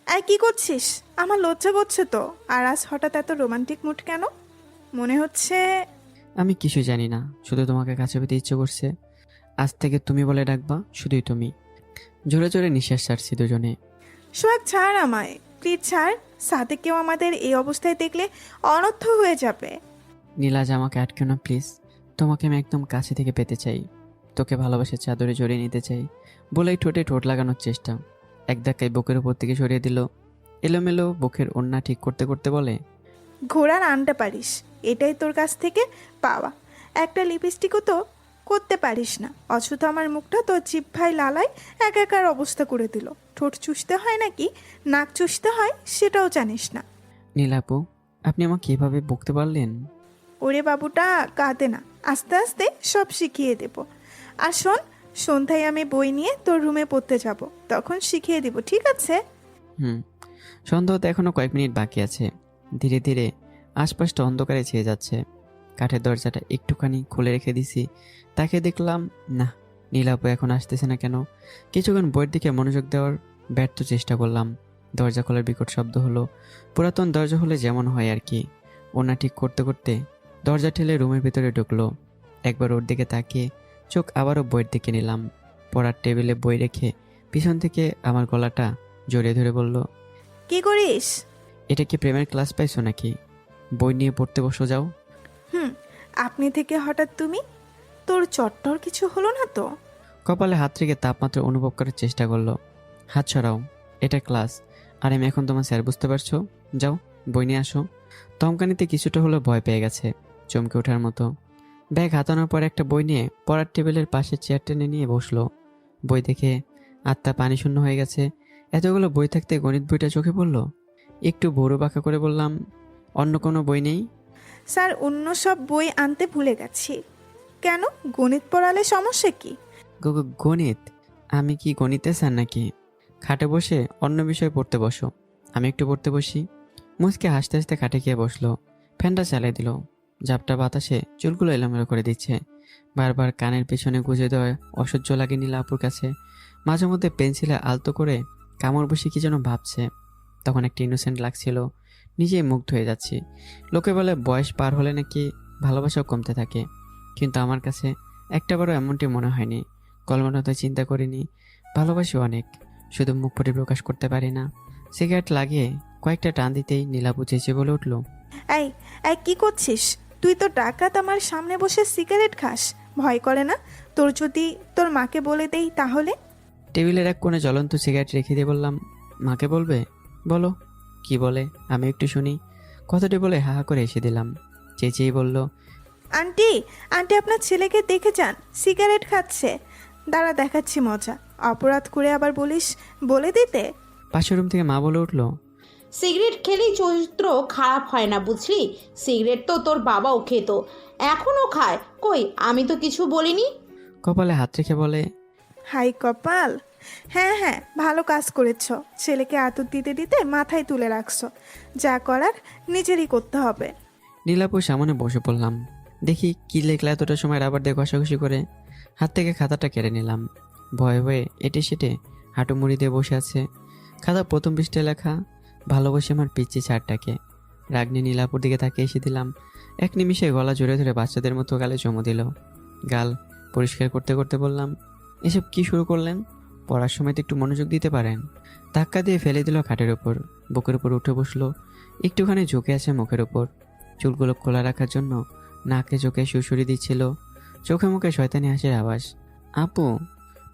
আর কি করছিস? আমার লজ্জা করছে তো। আর আজ হঠাৎ এত রোমান্টিক মুড কেন? মনে হচ্ছে আমি কিছুই জানি না, শুধু তোমাকে কাছে পেতে ইচ্ছে করছে। আজ থেকে তুমি বলে ডাকবা, শুধুই তুমি। জোরে জোরে নিঃশ্বাস ছাড়ছি দুজনে। সোহাগ, ছাড় আমায়, প্লিজ ছাড়। সাথে কেউ আমাদের এই অবস্থায় দেখলে অনর্থ হয়ে যাবে। নীলাজ, আমাকে আটকেও না প্লিজ, তোমাকে আমি একদম কাছে থেকে পেতে চাই, তোকে ভালোবাসার চাদরে জড়িয়ে নিতে চাই। বলেই ঠোঁটে ঠোঁট লাগানোর চেষ্টা। এক ধাক্কায় বুকের উপর থেকে সরিয়ে দিল। এলোমেলো বুকের ওড়না ঠিক করতে করতে বলে, ঘোড়ার আনতে পারিস, এটাই তোর কাছ থেকে পাওয়া। একটা লিপস্টিকও তো করতে পারিস না, অথচ আমার মুখটা তোর জিভ ভাই লালায় একাকার অবস্থা করে দিল। ঠোঁট চুষতে হয় নাকি নাক চুষতে হয় সেটাও জানিস না। নীলাপু, আপনি আমাকে এভাবে বকতে পারলেন? ওরে বাবুটা, কাঁদে না, আস্তে আস্তে সব শিখিয়ে দেব। আর শোন, সন্ধ্যায় আমি বই নিয়ে তোর রুমে পড়তে যাব, তখন শিখিয়ে দিব, ঠিক আছে? সন্ধ্যা হতে এখনো কয়েক মিনিট বাকি আছে। ধীরে ধীরে আশপাশটা অন্ধকারে ছেয়ে যাচ্ছে। কাঠের দরজাটা একটুখানি খুলে রেখে দিছি। তাকে দেখলাম না, নীলাপু এখন আসতেছে না কেন। কিছুক্ষণ বইয়ের দিকে মনোযোগ দেওয়ার ব্যর্থ চেষ্টা করলাম। দরজা খোলার বিকট শব্দ হলো, পুরাতন দরজা হলে যেমন হয় আর কি। ওনা ঠিক করতে করতে দরজা ঠেলে রুমের ভিতরে ঢুকলো। একবার ওর দিকে তাকিয়ে চোখ আবারও বইয়ের দিকে নিলাম। পড়ার টেবিলে বই রেখে পিছন থেকে আমার গলাটা জড়িয়ে ধরে বলল, কি করিস? এটা কি প্রেমের ক্লাস পাইছো নাকি? বই নিয়ে পড়তে বসো, যাও। আপনি থেকে হঠাৎ তুমি? তোর চট্টর কিছু হলো না তো? কপালে হাত রেখে তাপমাত্রা অনুভব করার চেষ্টা করলো। হাত ছড়াও, এটা ক্লাস, আর আমি এখন তোমার স্যার, বুঝতে পারছো? যাও বই নিয়ে আসো। তমকানিতে কিছুটা হলেও ভয় পেয়ে গেছে, চমকে ওঠার মতো। ব্যাগ হাতানোর পর একটা বই নিয়ে পড়ার টেবিলের পাশে চেয়ার টেনে নিয়ে বসলো। বই দেখে আত্মা পানি শূন্য হয়ে গেছে। এতগুলো বই থাকতে গণিত বইটা চোখে পড়লো। একটু ভোরু বাঁকা করে বললাম, অন্য কোনো বই নেই? স্যার, অন্য সব বই আনতে ভুলে গেছি। কেন, গণিত পড়ালে সমস্যা কি? গণিত? আমি কি গণিতে স্যার নাকি? খাটে বসে অন্য বিষয় পড়তে বসো, আমি একটু পড়তে বসি। মুচকে হাসতে হাসতে খাটে গিয়ে বসলো। ফ্যানটা চালিয়ে দিল। ঝাপটা বাতাসে চুলগুলো এলোমেলো করে দিচ্ছে। বারবার কানের পেছনে গুঁজে দেওয়া অসহ্য লাগে নীলাপুর কাছে। মাঝে মধ্যে পেন্সিলে আলতো করে কামড় বসে কি যেন ভাবছে। তখন একটা ইনোসেন্ট লাগছিল, নিজেই মুগ্ধ হয়ে যাচ্ছি। লোকে বলে বয়স পার হলে নাকি ভালোবাসাও কমতে থাকে, কিন্তু আমার কাছে একটাবারও এমনটি মনে হয়নি। কল্পনা তো চিন্তা করিনি। ভালোবাসি অনেক, শুধু মুখ ফুটে প্রকাশ করতে পারি না। সিগারেট লাগিয়ে কয়েকটা টান দিতেই নীলাপু চেঁচিয়ে বলে উঠল, এই এই কি করছিস? তুই তো ডাকাত, আমার সামনে বসে সিগারেট খাস। ভয় করে না তোর? যদি তোর মাকে বলে দেই তাহলে? টেবিলের এক কোণে জ্বলন্ত সিগারেট রেখে দিয়ে বললাম, মাকে বলবে? বলো। কি বলে আমি একটু শুনি। কথাটি বলে হা হা করে এসে দিলাম। চেঁচিয়েই বলল, আন্টি, আন্টি আপনার ছেলেকে দেখে যান, সিগারেট খাচ্ছে। দাঁড়া দেখাচ্ছি মজা। অপরাধ করে আবার বলিস বলে দিতে? পাশের রুম থেকে মা বলে উঠল, সিগারেট খেলেই চরিত্র খারাপ হয় না বুঝলি? সিগারেট তো তোর বাবাও খেত, এখনও খায়। কই, আমি তো কিছু বলিনি। কপালে হাত রেখে বলে, হাই কপাল। হ্যাঁ হ্যাঁ, ভালো কাজ করেছ। ছেলেকে আদর দিতে দিতে মাথায় তুলে রাখছো। যা করার নিজেরই করতে হবে। নীলাপুর সামনে বসে পড়লাম। দেখি কি লেখলা এতটা সময় রাবার দিয়ে ঘষাঘষি করে। হাত থেকে খাতাটা কেড়ে নিলাম। ভয়ে ভয়ে এটে সেটে হাঁটু মুড়ি দিয়ে বসে আছে। খাতা প্রথম পৃষ্ঠায় লেখা, ভালোবাসি আমার পিচ্ছি ছাড়টাকে। রাগনি নীলাপুর দিকে তাকিয়ে এসে দিলাম। এক নিমিষে গলা জোরে ধরে বাচ্চাদের মতো গালে চুমু দিল। গাল পরিষ্কার করতে করতে বললাম, এসব কি শুরু করলেন? পড়ার সময় তো একটু মনোযোগ দিতে পারেন। ধাক্কা দিয়ে ফেলে দিল খাটের ওপর। বুকের উপর উঠে বসলো। একটুখানি ঝুঁকে আছে মুখের ওপর। চুলগুলো খোলা রাখার জন্য নাকে চোখে সুড়সুড়ি দিচ্ছিল। চোখে মুখে শয়তানি হাসির আওয়াজ। আপু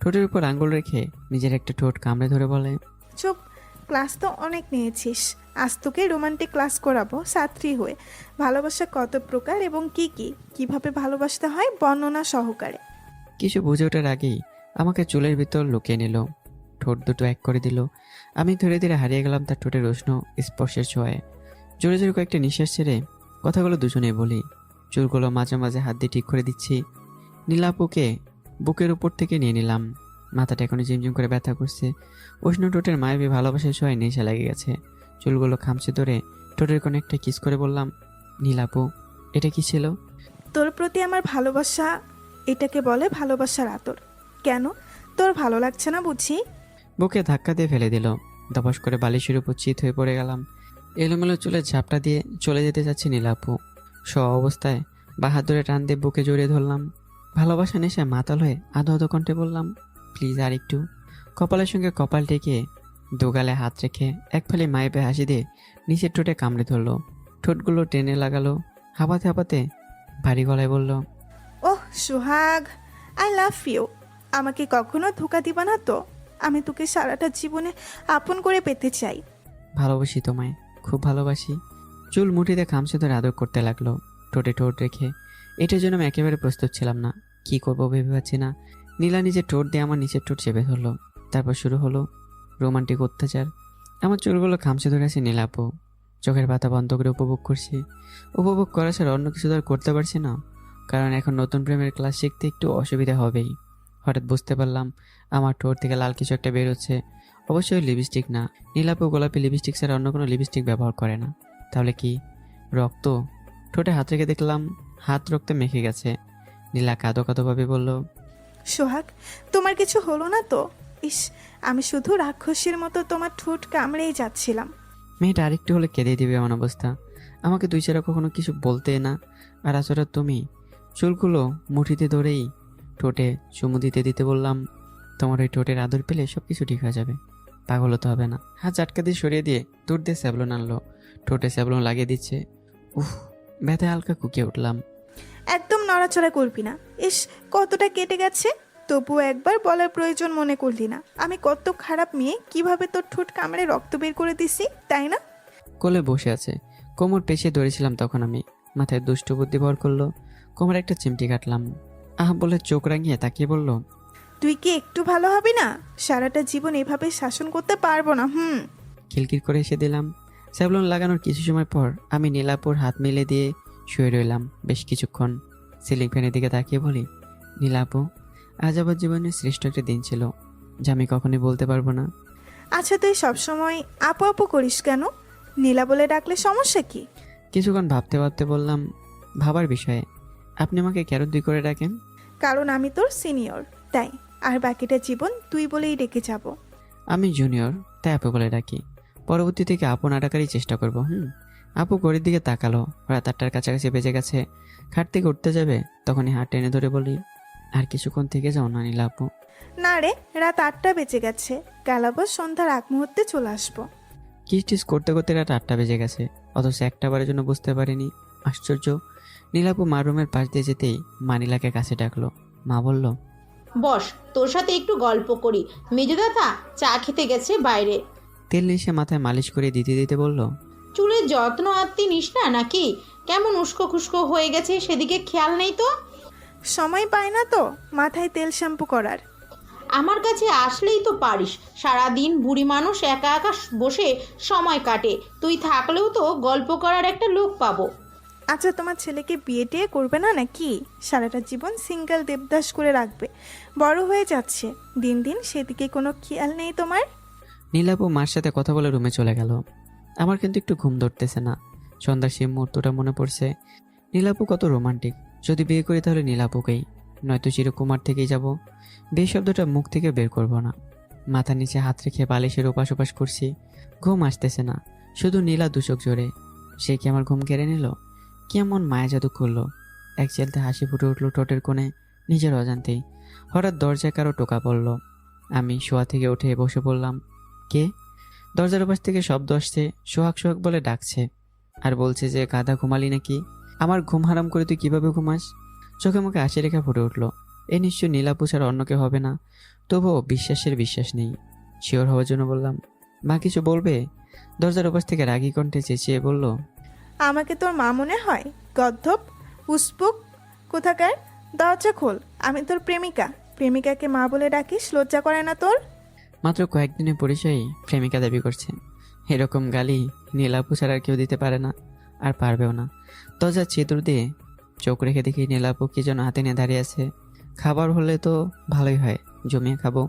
ঠোঁটের উপর আঙ্গুল রেখে নিজের একটা ঠোঁট কামড়ে ধরে বলে, চুপ। ক্লাস তো অনেক নিয়েছিস, আজ তোকে রোমান্টিক ক্লাস করাবো ছাত্রী হয়ে। ভালোবাসা কত প্রকার এবং কি কি, কিভাবে ভালোবাসতে হয় বর্ণনা সহকারে। কিছু বুঝে ওঠার আগেই আমাকে চুলের ভিতর লুকিয়ে নিল। ঠোঁট দুটো এক করে দিল। আমি ধীরে ধীরে হারিয়ে গেলাম তার ঠোঁটের উষ্ণ স্পর্শের ছোঁয়ায়। জোরে জোরে কয়েকটা নিঃশ্বাস ছেড়ে কথাগুলো দুজনেই বলি। চুলগুলো মাঝে মাঝে হাত দিয়ে ঠিক করে দিচ্ছি। নীলাপুকে বুকের উপর থেকে নিয়ে নিলাম। মাথাটা এখনো ঝিমঝিম করে ব্যথা করছে। উষ্ণ ঠোঁটের মায়াবী ভালোবাসার ছোঁয়ায় নেশা লেগে গেছে। চুলগুলো খামচে ধরে ঠোঁটের কোণে একটা কিস করে বললাম, নীলাপু এটা কি ছিল? তোর প্রতি আমার ভালোবাসা, এটাকে বলে ভালোবাসার আদর। কেন, তোর ভালো লাগছে না বুঝি? বুকে ধাক্কা দিয়ে ফেলে দিল। দপাস করে বালিশের উপর চিত হয়ে পড়ে গেলাম। এলোমেলো চুলের ঝাপটা দিয়ে চলে যেতে চাচ্ছি নীলাপু। অবস্থায় বা হাত ধরে টান দিয়ে বুকে জড়িয়ে ধরলাম। ভালোবাসা নেশে মাতাল হয়ে আধো আধো কণ্ঠে বললাম, প্লিজ আর একটু। কপালের সঙ্গে কপাল টেকে দুগালে হাত রেখে এক ফালি মাইপে হাসি দিয়ে নিচের ঠোঁটে কামড়ে ধরলো। ঠোঁটগুলো টেনে লাগালো। হাঁপাতে হাঁপাতে ভারী গলায় বলল, ওহ সুহাগ, আই লাভ ইউ। আমাকে কখনো ধোকা দিবা না তো? আমি তোকে সারাটা জীবনে আপন করে পেতে চাই। ভালোবাসি তোমায়, খুব ভালোবাসি। চুল মুঠিতে খামচে ধরে আদর করতে লাগলো, ঠোঁটে ঠোঁট রেখে। এটার জন্য আমি একেবারে প্রস্তুত ছিলাম না। কি করবো ভেবে পাচ্ছি না। নীলা নিজের ঠোঁট দিয়ে আমার নিচের ঠোঁট চেপে ধরলো। তারপর শুরু হলো রোমান্টিক অত্যাচার। আমার চুলগুলো খামচে ধরে আছে নীলাপু। চোখের পাতা বন্ধ করে উপভোগ করছি। উপভোগ করা ছাড়া অন্য কিছু তো আর করতে পারছি না, কারণ এখন নতুন প্রেমের ক্লাস শিখতে একটু অসুবিধা হবেই। হঠাৎ বুঝতে পারলাম আমার ঠোঁট থেকে লাল কিছু একটা বেরোচ্ছে। অবশ্যই লিপস্টিক না। নীলাপু গোলাপি লিপস্টিক ছাড়া অন্য কোনো লিপস্টিক ব্যবহার করে না। তাহলে কি রক্ত? ঠোঁটে হাত রেখে দেখলাম হাত রক্তে মেখে গেছে। নীলা কাঁদো কাঁদোভাবে বলল, সোহাগ, তোমার কিছু হলো না তো? ইস, আমি শুধু রাক্ষসীর মতো তোমার ঠোঁট কামড়েই যাচ্ছিলাম। মেয়েটা আরেকটু হলে কেঁদে দিবে এমন অবস্থা। আমাকে দুই চারা কখনো কিছু বলতে না। আর আসলে তুমি চুলগুলো মুঠিতে ধরেই ঠোঁটে চুমু দিতে দিতে বললাম, তোমার ওই ঠোঁটের আদর পেলে সব কিছু ঠিক হয়ে যাবে। পাগল হতে হবে না। হাত চাটকা দিয়ে সরিয়ে দিয়ে দূর দিয়ে স্যাবলন আনলো। ঠোঁটে স্যাবলন লাগিয়ে দিচ্ছে। উফ, ব্যথায় হালকা কুকিয়ে উঠলাম। একদম নড়াচড়া করবি না। ইস, কতটা কেটে গেছে। তবুও একবার বলার প্রয়োজন মনে করলি না। আমি কত খারাপ মেয়ে, কিভাবে তোর ঠোঁট কামড়ে রক্ত বের করে দিছি, তাই না? কোলে বসে আছে, কোমর পেছিয়ে ধরেছিলাম তখন আমি। মাথায় দুষ্ট বুদ্ধি ভর করলো। কোমরে একটা চিমটি কাটলাম। আহ বলে চোখ রাঙিয়ে তাকিয়ে বলল, তুই কি একটু ভালো হবি না? সারাটা জীবন এভাবে শাসন করতে পারবো না। খিলখিল করে এসে দিলাম। স্যাবলন লাগানোর কিছু সময় পর আমি নীলাপুর হাত মিলে দিয়ে শুয়ে রইলাম বেশ কিছুক্ষণ। সিলিং ফ্যানের দিকে তাকিয়ে বলি, নীলাপু আজ আমার জীবনের শ্রেষ্ঠ একটা দিন ছিল, যা আমি কখনোই বলতে পারবো না। আচ্ছা, তুই সবসময় আপু আপু করিস কেন? নীলা বলে ডাকলে সমস্যা কি? কিছুক্ষণ ভাবতে ভাবতে বললাম, ভাবার বিষয়ে। আপনি আমাকে কেন দুই করে ডাকেন? কারণ আমি তোর সিনিয়র, তাই। আর বাকিটা জীবন তুই বলেই ডেকে যাব। আমি জুনিয়র, তাই আপু বলে ডাকি। পরবর্তী থেকে আপু না ডাকারই চেষ্টা করবো। আপু ঘড়ির দিকে তাকালো। রাত 8টার কাছাকাছি বেজে গেছে। খাট থেকে উঠতে যাবে, তখনই হাত টেনে ধরে বলি, আর কিছুক্ষণ থেকে যাও না নীলা আপু। না রে, রাত 8টা বেজে গেছে। কাল আবার সন্ধ্যার আগ মুহূর্তে চলে আসবো। কিস টিস করতে করতে রাত 8টা বেজে গেছে, অথচ একটা বারের জন্য বুঝতে পারিনি। আশ্চর্য। নীলাপু মা রুমের পাশ দিয়ে যেতেই মা নীলাকে কাছে ডাকলো। মা বলল, বস, তোর সাথে একটু গল্প করি। মেজদাদা চা খেতে গেছে বাইরে। তেল নিশে মাথায় মালিশ করে দিতে দিতে বলল, চুলের যত্ন আত্মি নিস না নাকি? কেমন উস্কো খুস্কো হয়ে গেছে, সেদিকে খেয়াল নেই তো? সময় পায় না তো মাথায় তেল শ্যাম্পু করার। আমার কাছে আসলেই তো পারিস। সারাদিন বুড়ি মানুষ একা একা বসে সময় কাটে। তুই থাকলেও তো গল্প করার একটা লোক পাবো। আচ্ছা, তোমার ছেলেকে বিয়ে টিয়ে করবে না নাকি? সারাটা জীবন সিঙ্গেল দেবদাস করে রাখবে। বড় হয়ে যাচ্ছে দিন দিন, সেদিকে কোনো খেয়াল নেই তোমার? নীলাপু মার সাথে কথা বলে রুমে চলে গেল। আমার কিন্তু একটু ঘুম ধরতেছে না। সন্ধ্যার সেই মুহূর্তটা মনে পড়ছে। নীলাপু কত রোমান্টিক। যদি বিয়ে করি তাহলে নীলাপুকেই, নয়তো চিরকুমার থেকেই যাব। বিয়ে শব্দটা মুখ থেকে বের করব না। মাথার নিচে হাত রেখে বালিশের ওপাশ ওপাশ করছি। ঘুম আসতেছে না, শুধু নীলা দুচোখ জোরে। সে কি আমার ঘুম কেড়ে নিল? কেমন মায়া জাদু করলো। এক চেলতে হাসি ফুটে উঠলো ঠোঁটের কোণে, নিজের অজান্তেই। হঠাৎ দরজায় কারো টোকা পড়ল। আমি শোয়া থেকে উঠে বসে পড়লাম। কে? দরজার ওপাশ থেকে শব্দ আসছে, সোহাগ সোহাগ বলে ডাকছে, আর বলছে যে গাধা ঘুমালি নাকি? আমার ঘুম হারাম করে তুই কিভাবে ঘুমাস? চোখে মুখে হাসি রেখা ফুটে উঠলো। এ নিশ্চয় নীলাপু ছাড়া অন্য কেউ হবে না। তবুও বিশ্বাসের বিশ্বাস নেই। শিওর হওয়ার জন্য বললাম, মা কিছু বলবে? দরজার ওপাশ থেকে রাগী কণ্ঠে চেঁচিয়ে বলল, আমাকে তোর মা মনে হয়? গদ্ধব, উসপুক কোথাকার! দরজা খোল, আমি তোর প্রেমিকা। প্রেমিকাকে মা বলে ডাকিস, লজ্জা করে না তোর? মাত্র কয়েকদিনের পরিচয়ই প্রেমিকা দাবি করছে। এরকম গালি নীলাপু ছাড়া আর কেউ দিতে পারে না, আর পারবেও না। দরজার ছিদ্র দিয়ে চোখ রেখে দেখি নীলাপু কি যেন হাতে নিয়ে দাঁড়িয়ে আছে। খাবার হলে তো ভালোই হয়, জমিয়ে খাবো।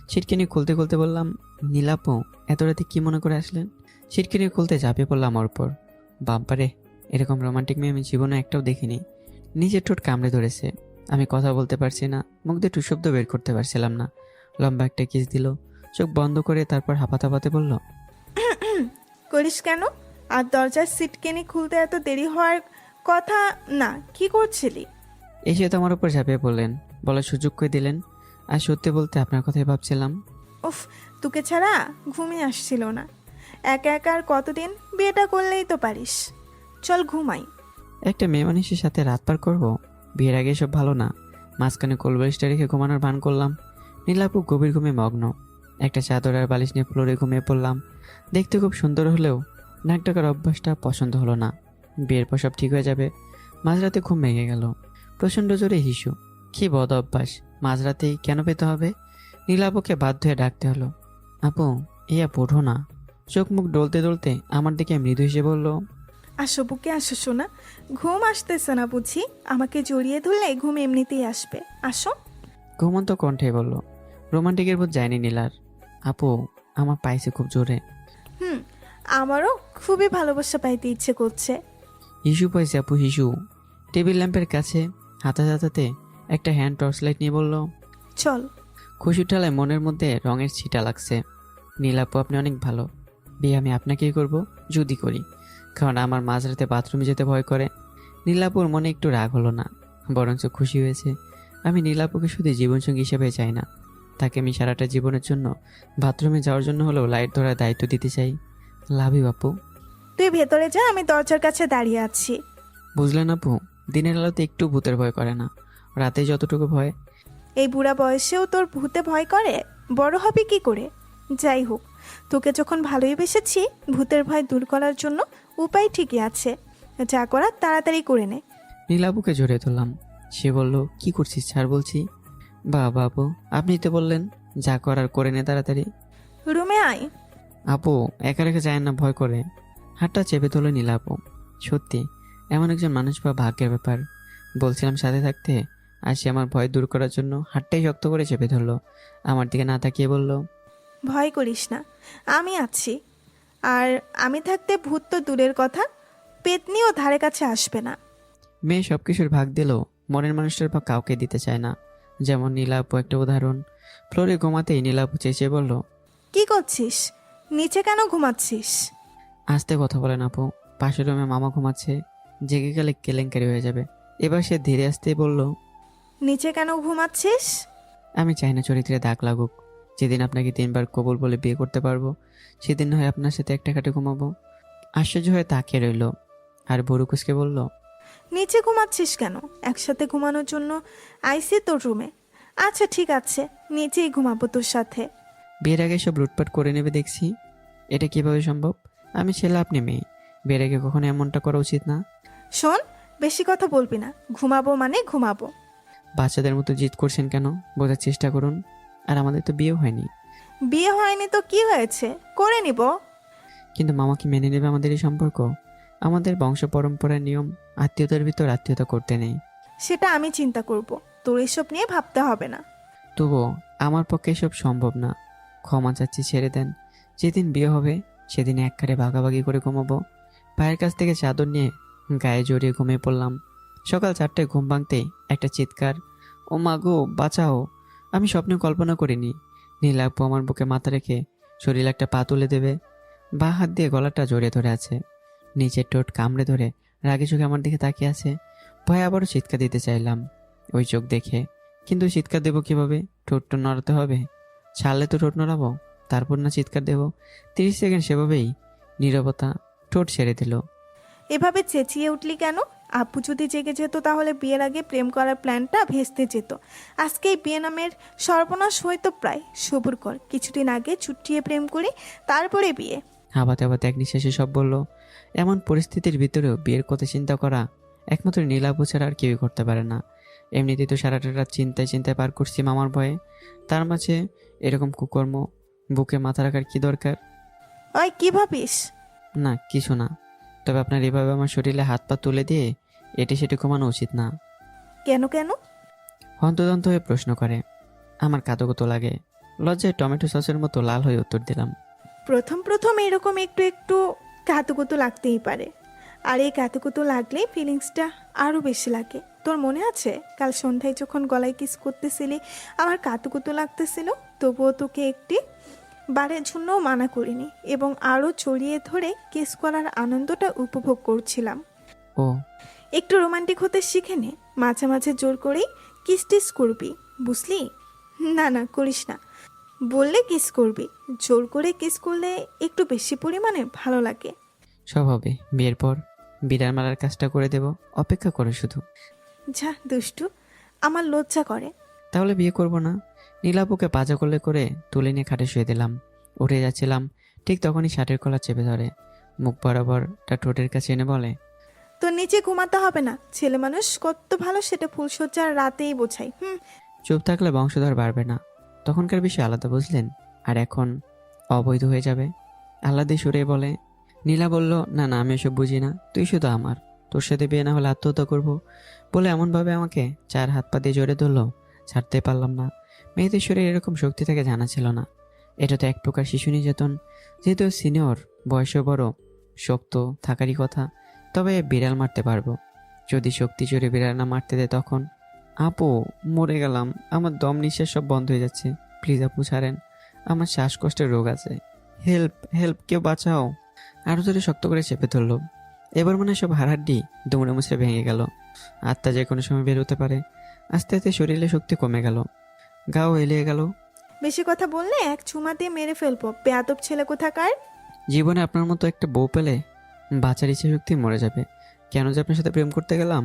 ছিটকিনি খুলতে খুলতে বললাম, নীলাপু এত রাতে কি মনে করে আসলেন? ছিটকিনি খুলতে ঝাঁপিয়ে পড়লাম ওর উপর। বাম্পারে, এরকম রোমান্টিক মেয়ে আমি জীবনে একটাও দেখিনি। নিজের ঠোঁট কামড়ে ধরেছে। আমি কথা বলতে পারছি না, মুখ দিয়ে টু শব্দ বের করতে পারছিলাম না। লম্বা একটা কিস দিল, চোখ বন্ধ করে তারপর হাঁপাতে হাঁপাতে বলল, করিস কেন? আর দরজার সিটকেনি খুলতে এত দেরি হওয়ার কথা না। কি করছিলি? এসে তো আমার উপর ঝাঁপিয়ে পড়লেন, বলার সুযোগ করে দিলেন। আর সত্যি বলতে আপনার কথাই ভাবছিলাম। উফ, তোকে ছাড়া ঘুমিয়ে আসছিল না। একা একা আর কতদিন? বিয়েটা করলেই তো পারিস। চল ঘুমাই। একটা মেয়ে মানুষের সাথে রাত পার করবো? বিয়ের আগে সব ভালো না। মাঝখানে কোলবালিশটা রেখে ঘুমানোর ভান করলাম। নীলাপু গভীর ঘুমে মগ্ন। একটা চাদর আর বালিশ নিয়ে ফ্লোরে ঘুমিয়ে পড়লাম। দেখতে খুব সুন্দর হলেও নাক ডাকার অভ্যাসটা পছন্দ হলো না। বিয়ের পর সব ঠিক হয়ে যাবে। মাঝরাতে ঘুম ভেঙে গেল। প্রচণ্ড জোরে হিসু। কি বদ অভ্যাস, মাঝরাতেই কেন পেতে হবে? নীলাপুকে বাধ্য হয়ে ডাকতে হলো। আপু, ইয়া পড়ো না। চোখ মুখ ডলতে ডলতে আমার দিকে মৃদু হেসে বলল, আসো বুকে আসো শোনা। ঘুম আসতেছে না বুঝি? আমাকে জড়িয়ে ধরলে ঘুম এমনিতেই আসবে। আসো। ঘুমন্ত কণ্ঠে বলল। রোমান্টিকের বোধ যায়নি নীলার। আপু, আমার পাইছে খুব জোরে। আমারও খুবই ভালোবাসা পাইতে ইচ্ছে করছে। হিসু পাইছে আপু, হিসু। টেবিল ল্যাম্পের কাছে হাতাতে হাতাতে একটা হ্যান্ড টর্চ লাইট নিয়ে বলল, চল। খুশির ঠালায় মনের মধ্যে রঙের ছিটা লাগছে। নীলাপু, আপনি অনেক ভালো। বিয়ে আমি আপনাকেই করব, যদি করি। কারণ আমার মাঝরাতে বাথরুমে যেতে ভয় করে। নীলাপুর মনে একটু রাগ হলো না, বরঞ্চ খুশি হয়েছে। আমি নীলাপুকে শুধু জীবনসঙ্গী হিসেবে চাই না, তাকে আমি সারাটা জীবনের জন্য বাথরুমে যাওয়ার জন্য হলেও লাইট ধরার দায়িত্ব দিতে চাই। লাভ ইউ আপু। তুই ভেতরে যা, আমি দরজার কাছে দাঁড়িয়ে আছি। বুঝলেন আপু, দিনের আলোতে একটু ভূতের ভয় করে না, রাতে যতটুকু ভয়। এই বুড়া বয়সেও তোর ভূতে ভয় করে? বড় হবে কি করে? যাই হোক, তোকে যখন ভালোই বেসেছি, ভূতের ভয় দূর করার জন্য উপায় ঠিকই আছে। যা করার তাড়াতাড়ি করে নে। নীলাপুকে জড়িয়ে ধরলাম। সে বলল, কি করছিস ছাড় বলছি। বাবা আপু, আপনি তো বললেন যা করার করে নে তাড়াতাড়ি। রুমে আয়। আপু, একা রেখে যায় না, ভয় করে। হাতটা চেপে ধরল নীলাপু। সত্যি এমন একজন মানুষ বা ভাগ্যের ব্যাপার। বলছিলাম সাথে থাকতে, আর সে আমার ভয় দূর করার জন্য হাতটাই শক্ত করে চেপে ধরলো। আমার দিকে না তাকিয়ে বলল, ভয় করিস না, আমি আছি। আর আমি থাকতে ভূত তো দূরের কথা, পেতনিও ধারে কাছে আসবে না। মেয়ে সব কিছুর ভাগ দিলেও মনের মানুষটার ভাগ কাউকে দিতে চায় না। যেমন নীলাপু একটা উদাহরণ। ফ্লোরে ঘুমাতেই নীলাপু চেঁচিয়ে বলল, কি করছিস? নিচে কেন ঘুমাচ্ছিস? আস্তে কথা বলেন আপু, পাশের রুমে মামা ঘুমাচ্ছে, জেগে গেলে কেলেঙ্কারি হয়ে যাবে। এবার সে ধীরে আসতে বলল, নিচে কেন ঘুমাচ্ছিস? আমি চাই না চরিত্রে দাগ লাগুক। যেদিন আপনাকে 3বার কবুল বলে বিয়ে করতে পারবো, সেদিন না হয় আপনার সাথে একটা খাটে ঘুমাবো। আশ্চর্য হয়ে তাকিয়ে রইল, আর বড়ু কুসকে বলল, নিচে ঘুমাচ্ছিস কেন? একসাথে ঘুমানোর জন্য আইসি তোর রুমে। আচ্ছা ঠিক আছে, নিচেই ঘুমাবো তোর সাথে। বিয়ের আগে সব লুটপাট করে নেবে দেখছি। এটা কিভাবে সম্ভব? আমি ছেলে, আপনি মেয়ে। বিয়ের আগে কখনো এমনটা করা উচিত না। শোন, বেশি কথা বলবি না। ঘুমাবো মানে ঘুমাবো। বাচ্চাদের মতো জিদ করছেন কেন? বোঝার চেষ্টা করুন। আর আমাদের তো বিয়েও হয়নি। বিয়ে হয়নি তো কি হয়েছে, করে নিব। কিন্তু মামা কি মেনে নেবে আমাদের এই সম্পর্ক? আমাদের বংশ পরম্পরার নিয়ম, আত্মীয়তার ভিতর আত্মীয়তা করতে নেই। সেটা আমি চিন্তা করব, তোর এসব নিয়ে ভাবতে হবে না। তবুও আমার পক্ষে এসব সম্ভব না। ক্ষমা চাচ্ছি, ছেড়ে দেন। যেদিন বিয়ে হবে সেদিন একখানে ভাগাভাগি করে ঘুমাবো। পায়ের কাছ থেকে চাদর নিয়ে গায়ে জড়িয়ে ঘুমিয়ে পড়লাম। সকাল 4টায় ঘুম ভাঙতেই একটা চিৎকার, ও মা গো, বাঁচাও! আমি স্বপ্নে কল্পনা করিনি নীলাপু আমার বুকে মাথা রেখে শরীরে একটা পা তুলে দেবে। বাঁ হাত দিয়ে গলাটা জড়িয়ে ধরে আছে, নিচের ঠোঁট কামড়ে ধরে রাগে চোখে আমার দিকে তাকিয়ে আছে। ভয়ে আবারও চিৎকার দিতে চাইলাম ওই চোখ দেখে, কিন্তু চিৎকার দেবো কিভাবে? ঠোঁটটা নড়াতে হবে। ছাড়লে তো ঠোঁট নড়াবো, তারপর না চিৎকার দেবো। 30 সেকেন্ড সেভাবেই নীরবতা। ঠোঁট ছেড়ে দিল। এভাবে চেঁচিয়ে উঠলি কেন? আপু যদি জেগে যেত তাহলে বিয়ের আগে প্রেম করার প্ল্যানটা ভেস্তে যেত। আজকে এই বিয়ে নামের সর্বনাশ হয়তো প্রায়। সবুর কর, কিছুদিন আগে চুটিয়ে প্রেম করি, তারপরে বিয়ে। হাবাতে হাবাতে এক নিঃশ্বাসে সব বলল। এমন পরিস্থিতির ভিতরেও বিয়ের কথা চিন্তা করা একমাত্র নীলাপু ছাড়া আর কেউই করতে পারে না। এমনিতেই তো সারাটা রাত চিন্তায় চিন্তায় পার করছি মামার ভয়ে, তার মাঝে এরকম কুকর্ম। বুকে মাথা রাখার কি দরকার? ওই কি ভাবিস? না, কিছু না। তবে আপনার এভাবে আমার শরীরে হাত পা তুলে দিয়ে এটি সেটি ঘুমানো উচিত না। কেন কেন? হন্তদন্ত হয়ে প্রশ্ন করে। আমার কাতকত লাগে। লজ্জায় টমেটো সসের মতো লাল হয়ে উত্তর দিলাম। প্রথম প্রথম এরকম একটু একটু কাতুকুতু লাগতেই পারে, আর এই কাতুকুতু লাগলে ফিলিংসটা আরও বেশি লাগে। তোর মনে আছে কাল সন্ধ্যায় যখন গলায় কিস করতেছিলি আমার কাতুকুতু লাগতেছিল, তবুও তোকে একটি বারের জন্যও মানা করিনি এবং আরও জড়িয়ে ধরে কিস করার আনন্দটা উপভোগ করছিলাম। ও, একটু রোমান্টিক হতে শিখে নে। মাঝে মাঝে জোর করেই কিস টিস করবি, বুঝলি? না না, করিস না। বললে কিস করবি, জোর করে কিস করলে একটু বেশি পরিমাণে ভালো লাগে। সব হবে বিয়ের পর। বিড়ার মারার কাজটা করে দেব, অপেক্ষা করো শুধু। যা দুষ্টু, আমার লজ্জা করে। তাহলে বিয়ে করব না? নীলাপুকে পাজা করলে করে তুলে নিয়ে খাটে শুয়ে দিলাম। উঠে যাচ্ছিলাম, ঠিক তখনই শার্টের কলার চেপে ধরে মুখ বরাবর তার ঠোঁটের কাছে এনে বলে, তোর নিচে ঘুমাতে হবে না। ছেলে মানুষ কত ভালো সেটা ফুলসজ্জার রাতেই বোঝাই। চুপ থাকলে বংশধর বাড়বে না। তখনকার বিষয় আলাদা, বুঝলেন? আর এখন অবৈধ হয়ে যাবে। আহ্লাদে সুরে বলে। নীলা বলল, না না, আমি এসব বুঝি না। তুই শুধু আমার, তোর সাথে বিয়ে না হলে আত্মহত্যা করব বলে এমনভাবে আমাকে 4 হাত পা দিয়ে জড়ে ধরলো, ছাড়তে পারলাম না। মেয়েদের শরীরে এরকম শক্তি থাকে জানা ছিল না। এটা তো এক প্রকার শিশু নির্যাতন। যেহেতু সিনিয়র, বয়সও বড়, শক্ত থাকারই কথা। তবে বিড়াল মারতে পারবো, যদি শক্তি জোরে বিড়াল না মারতে দেয় তখন। আপু, মরে গেলাম। আমার দম নিঃশ্বাস সব বন্ধ হয়ে যাচ্ছে। প্লিজ আপু, ছাড়েন। আমার শ্বাসকষ্টের রোগ আছে। হেল্প হেল্প, কেউ বাঁচাও। আরো জোরে শক্ত করে চেপে ধরলো। এবার মনে হয় সব হাড়হাড্ডি দুমড়ে মুচড়ে ভেঙে গেল। আত্মা যে কোনো সময় বের হতে পারে। আস্তে আস্তে শরীরে শক্তি কমে গেল, গাও এলিয়ে গেল। বেশি কথা বললে এক চুমা দিয়ে মেরে ফেলবো, বেয়াদব ছেলে কোথাকার। জীবনে আপনার মতো একটা বউ পেলে বাঁচার ইচ্ছে শক্তি মরে যাবে। কেন যে আপনার সাথে প্রেম করতে গেলাম?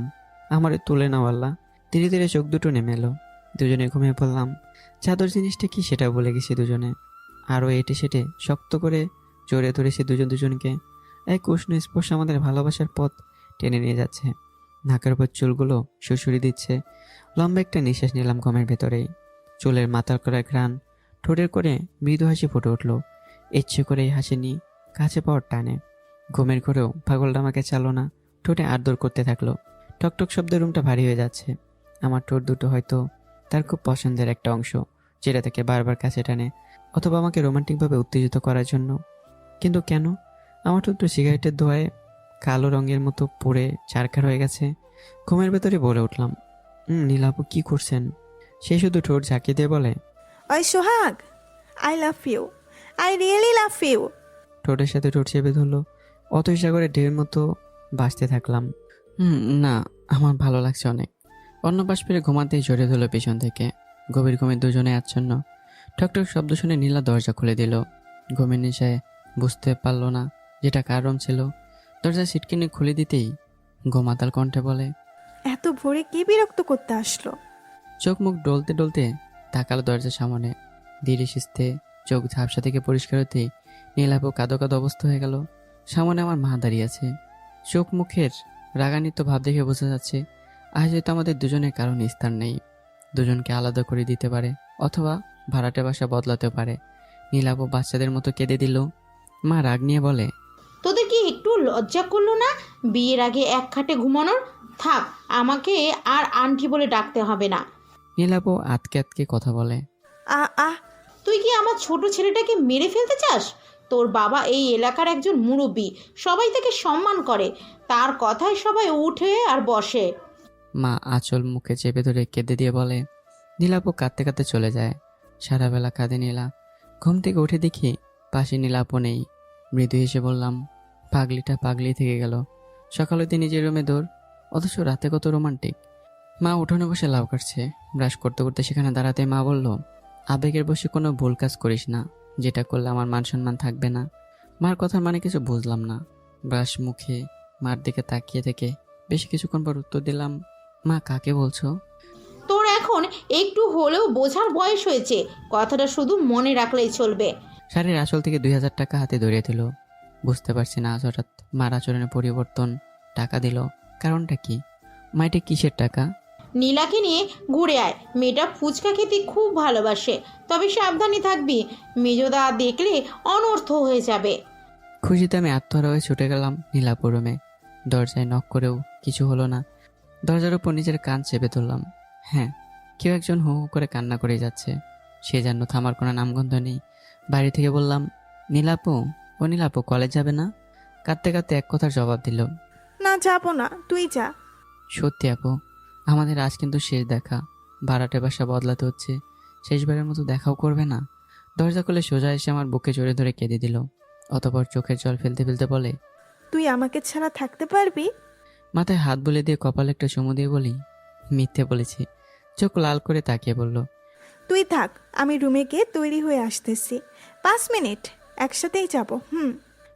আমারে তুলে নাও আল্লাহ। ধীরে ধীরে চোখ দুটো নেমে এলো। দুজনে ঘুমিয়ে পড়লাম। চাদর জিনিসটা কি সেটা বলে গেছি দুজনে। আরও এটে সেটে শক্ত করে জড়িয়ে ধরেছি দুজনকে। এক উষ্ণ স্পর্শ আমাদের ভালোবাসার পথ টেনে নিয়ে যাচ্ছে। নাকের উপর চুলগুলো সুড়সুড়ি দিচ্ছে। লম্বা একটা নিঃশ্বাস নিলাম ঘুমের ভেতরেই। চুলের মাথার করা ঘ্রাণ, ঠোঁটের করে মৃদু হাসি ফুটে উঠলো। ইচ্ছে করে হাসিনি, কাছে পাওয়ার টানে। ঘুমের ঘরেও পাগলটা আমাকে চালো না, ঠোঁটে আদর করতে থাকলো। টকটক শব্দে রুমটা ভারী হয়ে যাচ্ছে। আমার ঠোঁট দুটো হয়তো তার খুব পছন্দের একটা অংশ, যেটা থেকে বারবার কাছে টানে, অথবা আমাকে রোমান্টিকভাবে উত্তেজিত করার জন্য। কিন্তু কেন? আমার ঠোঁট সিগারেটের ধোঁয়ায় কালো রঙের মতো পুড়ে চারখার হয়ে গেছে। ঘুমের ভেতরে বলে উঠলাম, নীলাপু কি করছেন? সে শুধু ঠোঁট ঝাঁকিয়ে দিয়ে বলে, ওই Sohag, I love you, I really love you. ঠোঁটের সাথে ঠোঁট চেপে ধরলো। অতই সাগরে ঢেউয়ের মতো বাঁচতে থাকলাম। না, আমার ভালো লাগছে অনেক। অন্য পাশ ফিরে ঘুমাতেই জড়িয়ে ধরলো পেছন থেকে। গভীর ঘুমে দুজনে আচ্ছন্ন। ঠকঠক শব্দ শুনে নীলা দরজা খুলে দিল। ঘুমের নেশায় বুঝতে পারল না যেটা কার রুম ছিল। দরজা সিটকিনি খুলে দিতেই গোমাতাল কণ্ঠে বলে, এত ভোরে কে বিরক্ত করতে আসলো? চোখ মুখ ডলতে ডলতে তাকালো দরজার সামনে। ধীরে সুস্থে চোখ ঝাপসা থেকে পরিষ্কার হতেই নীলাপু কাঁদো কাঁদো অবস্থা হয়ে গেল। সামনে আমার মা দাঁড়িয়ে আছে। চোখ মুখের রাগান্বিত ভাব দেখে বোঝা যাচ্ছে আজ হয়তো আমাদের দুজনের কারণ স্থান নেই। দুজনকে আলাদা করে দিতে পারে অথবা ভাড়াটে বাসা বদলাতে পারে। নীলাপু বাচ্চাদের মতো কেঁদে দিল। মা রাগ নিয়ে বলে, তোদের কি একটু লজ্জা করলো না বিয়ের আগে এক খাটে ঘুমানোর? থাক, আমাকে আর আন্টি বলে ডাকতে হবে না। নীলাপু আতকে আতকে কথা বলে, আ আ তুই কি আমার ছোট ছেলেটাকে মেরে ফেলতে চাস? তোর বাবা এই এলাকার একজন মুরব্বী, সবাই তাকে সম্মান করে, তার কথায় সবাই উঠে আর বসে। মা আঁচল মুখে চেপে ধরে কেঁদে দিয়ে বলে। নীলাপু কাঁদতে কাঁদতে চলে যায়। সারা বেলা কাঁদে নীলা। ঘুম থেকে উঠে দেখি পাশে নীলাপু নেই। মৃদু হেসে বললাম, পাগলিটা পাগলি থেকে গেল। সকাল হইতে নিজের রুমে দৌড়, অথচ রাতে কত রোমান্টিক। মা উঠোনে বসে লাউ কাটছে। ব্রাশ করতে করতে সেখানে দাঁড়াতে মা বলল, আবেগের বসে কোনো ভুল কাজ করিস না, যেটা করলে আমার মান সম্মান থাকবে না। মার কথার মানে কিছু বুঝলাম না। ব্রাশ মুখে মার দিকে তাকিয়ে থেকে বেশ কিছুক্ষণ পর উত্তর দিলাম, মা কাকে বলছো? তোর এখন একটু হলেও বোঝার বয়স হয়েছে, কথাটা শুধু মনে রাখলেই চলবে। শাড়ির আসল থেকে 2000 টাকা হাতে ধরিয়ে দিল। বুঝতে পারছি না আজ হঠাৎ মার আচরণে পরিবর্তন। টাকা দিল, কারণটা কি? মাইটে কিসের টাকা? নীলাকে নিয়ে ঘুরে আয়, মেয়েটা ফুচকা খেতে খুব ভালোবাসে, তবে সাবধানে থাকবি, মেজদা দেখলে অনর্থ হয়ে যাবে। খুশিতে আমি আত্মহারা হয়ে ছুটে গেলাম নীলাপুর রুমে। দরজায় নক করেও কিছু হলো না। দরজার উপর নিজের কান চেপে ধরলাম। হ্যাঁ, কেউ একজন হু হু করে কান্না করে যাচ্ছে। সে যেন থামার কোনো নামগন্ধ নেই। বাড়ি থেকে বললাম, নীলাপু, ও নীলাপু কলেজ যাবে না? কাঁদতে কাঁদতে এক কথার জবাব দিল, না যাবো না, তুই যা। সত্যি আপু, আমাদের আজ কিন্তু শেষ দেখা। ভাড়াটে বাসা বদলাতে হচ্ছে। শেষবারের মতো দেখাও করবে না? দরজা খুলে সোজা এসে আমার বুকে জড়িয়ে ধরে কেঁদে দিল। অতঃপর চোখের জল ফেলতে ফেলতে বলে, তুই আমাকে ছাড়া থাকতে পারবি? মাথায় হাত বুলিয়ে দিয়ে কপালে একটা চুমু দিয়ে বলি, মিথ্যে বলেছি। চোখ লাল করে তাকিয়ে বলল, তুই থাক, আমি রুমে গিয়ে তৈরি হয়ে আসতেছি। 5 মিনিট, একসাথেই যাব।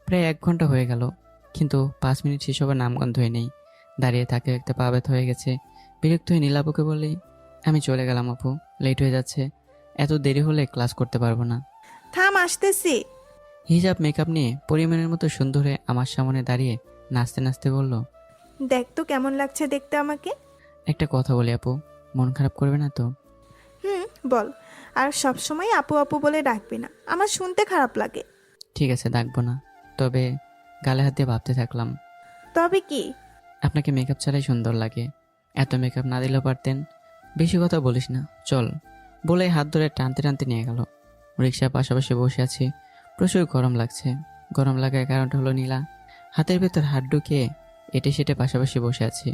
প্রায় 1 ঘন্টা হয়ে গেল, কিন্তু 5 মিনিট শেষ হবার নামগন্ধই নেই। দাঁড়িয়ে থাকতে থাকতে পা ব্যথা হয়ে গেছে। বিরক্ত হয়ে নীলাপুকে বলি, আমি চলে গেলাম আপু, লেট হয়ে যাচ্ছে। এত দেরি হলে ক্লাস করতে পারবো না। থাম, আসতেছি। হিজাব মেকআপ নিয়ে পরিমাণের মতো সুন্দর হয়ে আমার সামনে দাঁড়িয়ে নাচতে নাচতে বলল, দেখ তো কেমন লাগছে দেখতে আমাকে। একটা কথা বলি আপু, মন খারাপ করবে না তো? বল। আর সব সময় আপু আপু বলে ডাকবি না, আমার শুনতে খারাপ লাগে। ঠিক আছে, ডাকবো না। তবে গালে হাত দিয়ে ভাবতে থাকলাম, তবে কি? আপনাকে মেকআপ ছাড়াই সুন্দর লাগে। এত মেকআপ না দিলেও পারতেন। বেশি কথা বলিস না, চল। বলে হাত ধরে টানতে টানতে নিয়ে গেল। রিক্সার পাশাপাশি বসে আছি। প্রচুর গরম লাগছে। গরম লাগার কারণটা হলো নীলা। হাতের ভেতর হাত ঢুকিয়ে এটে সেটে পাশাপাশি বসে আছি।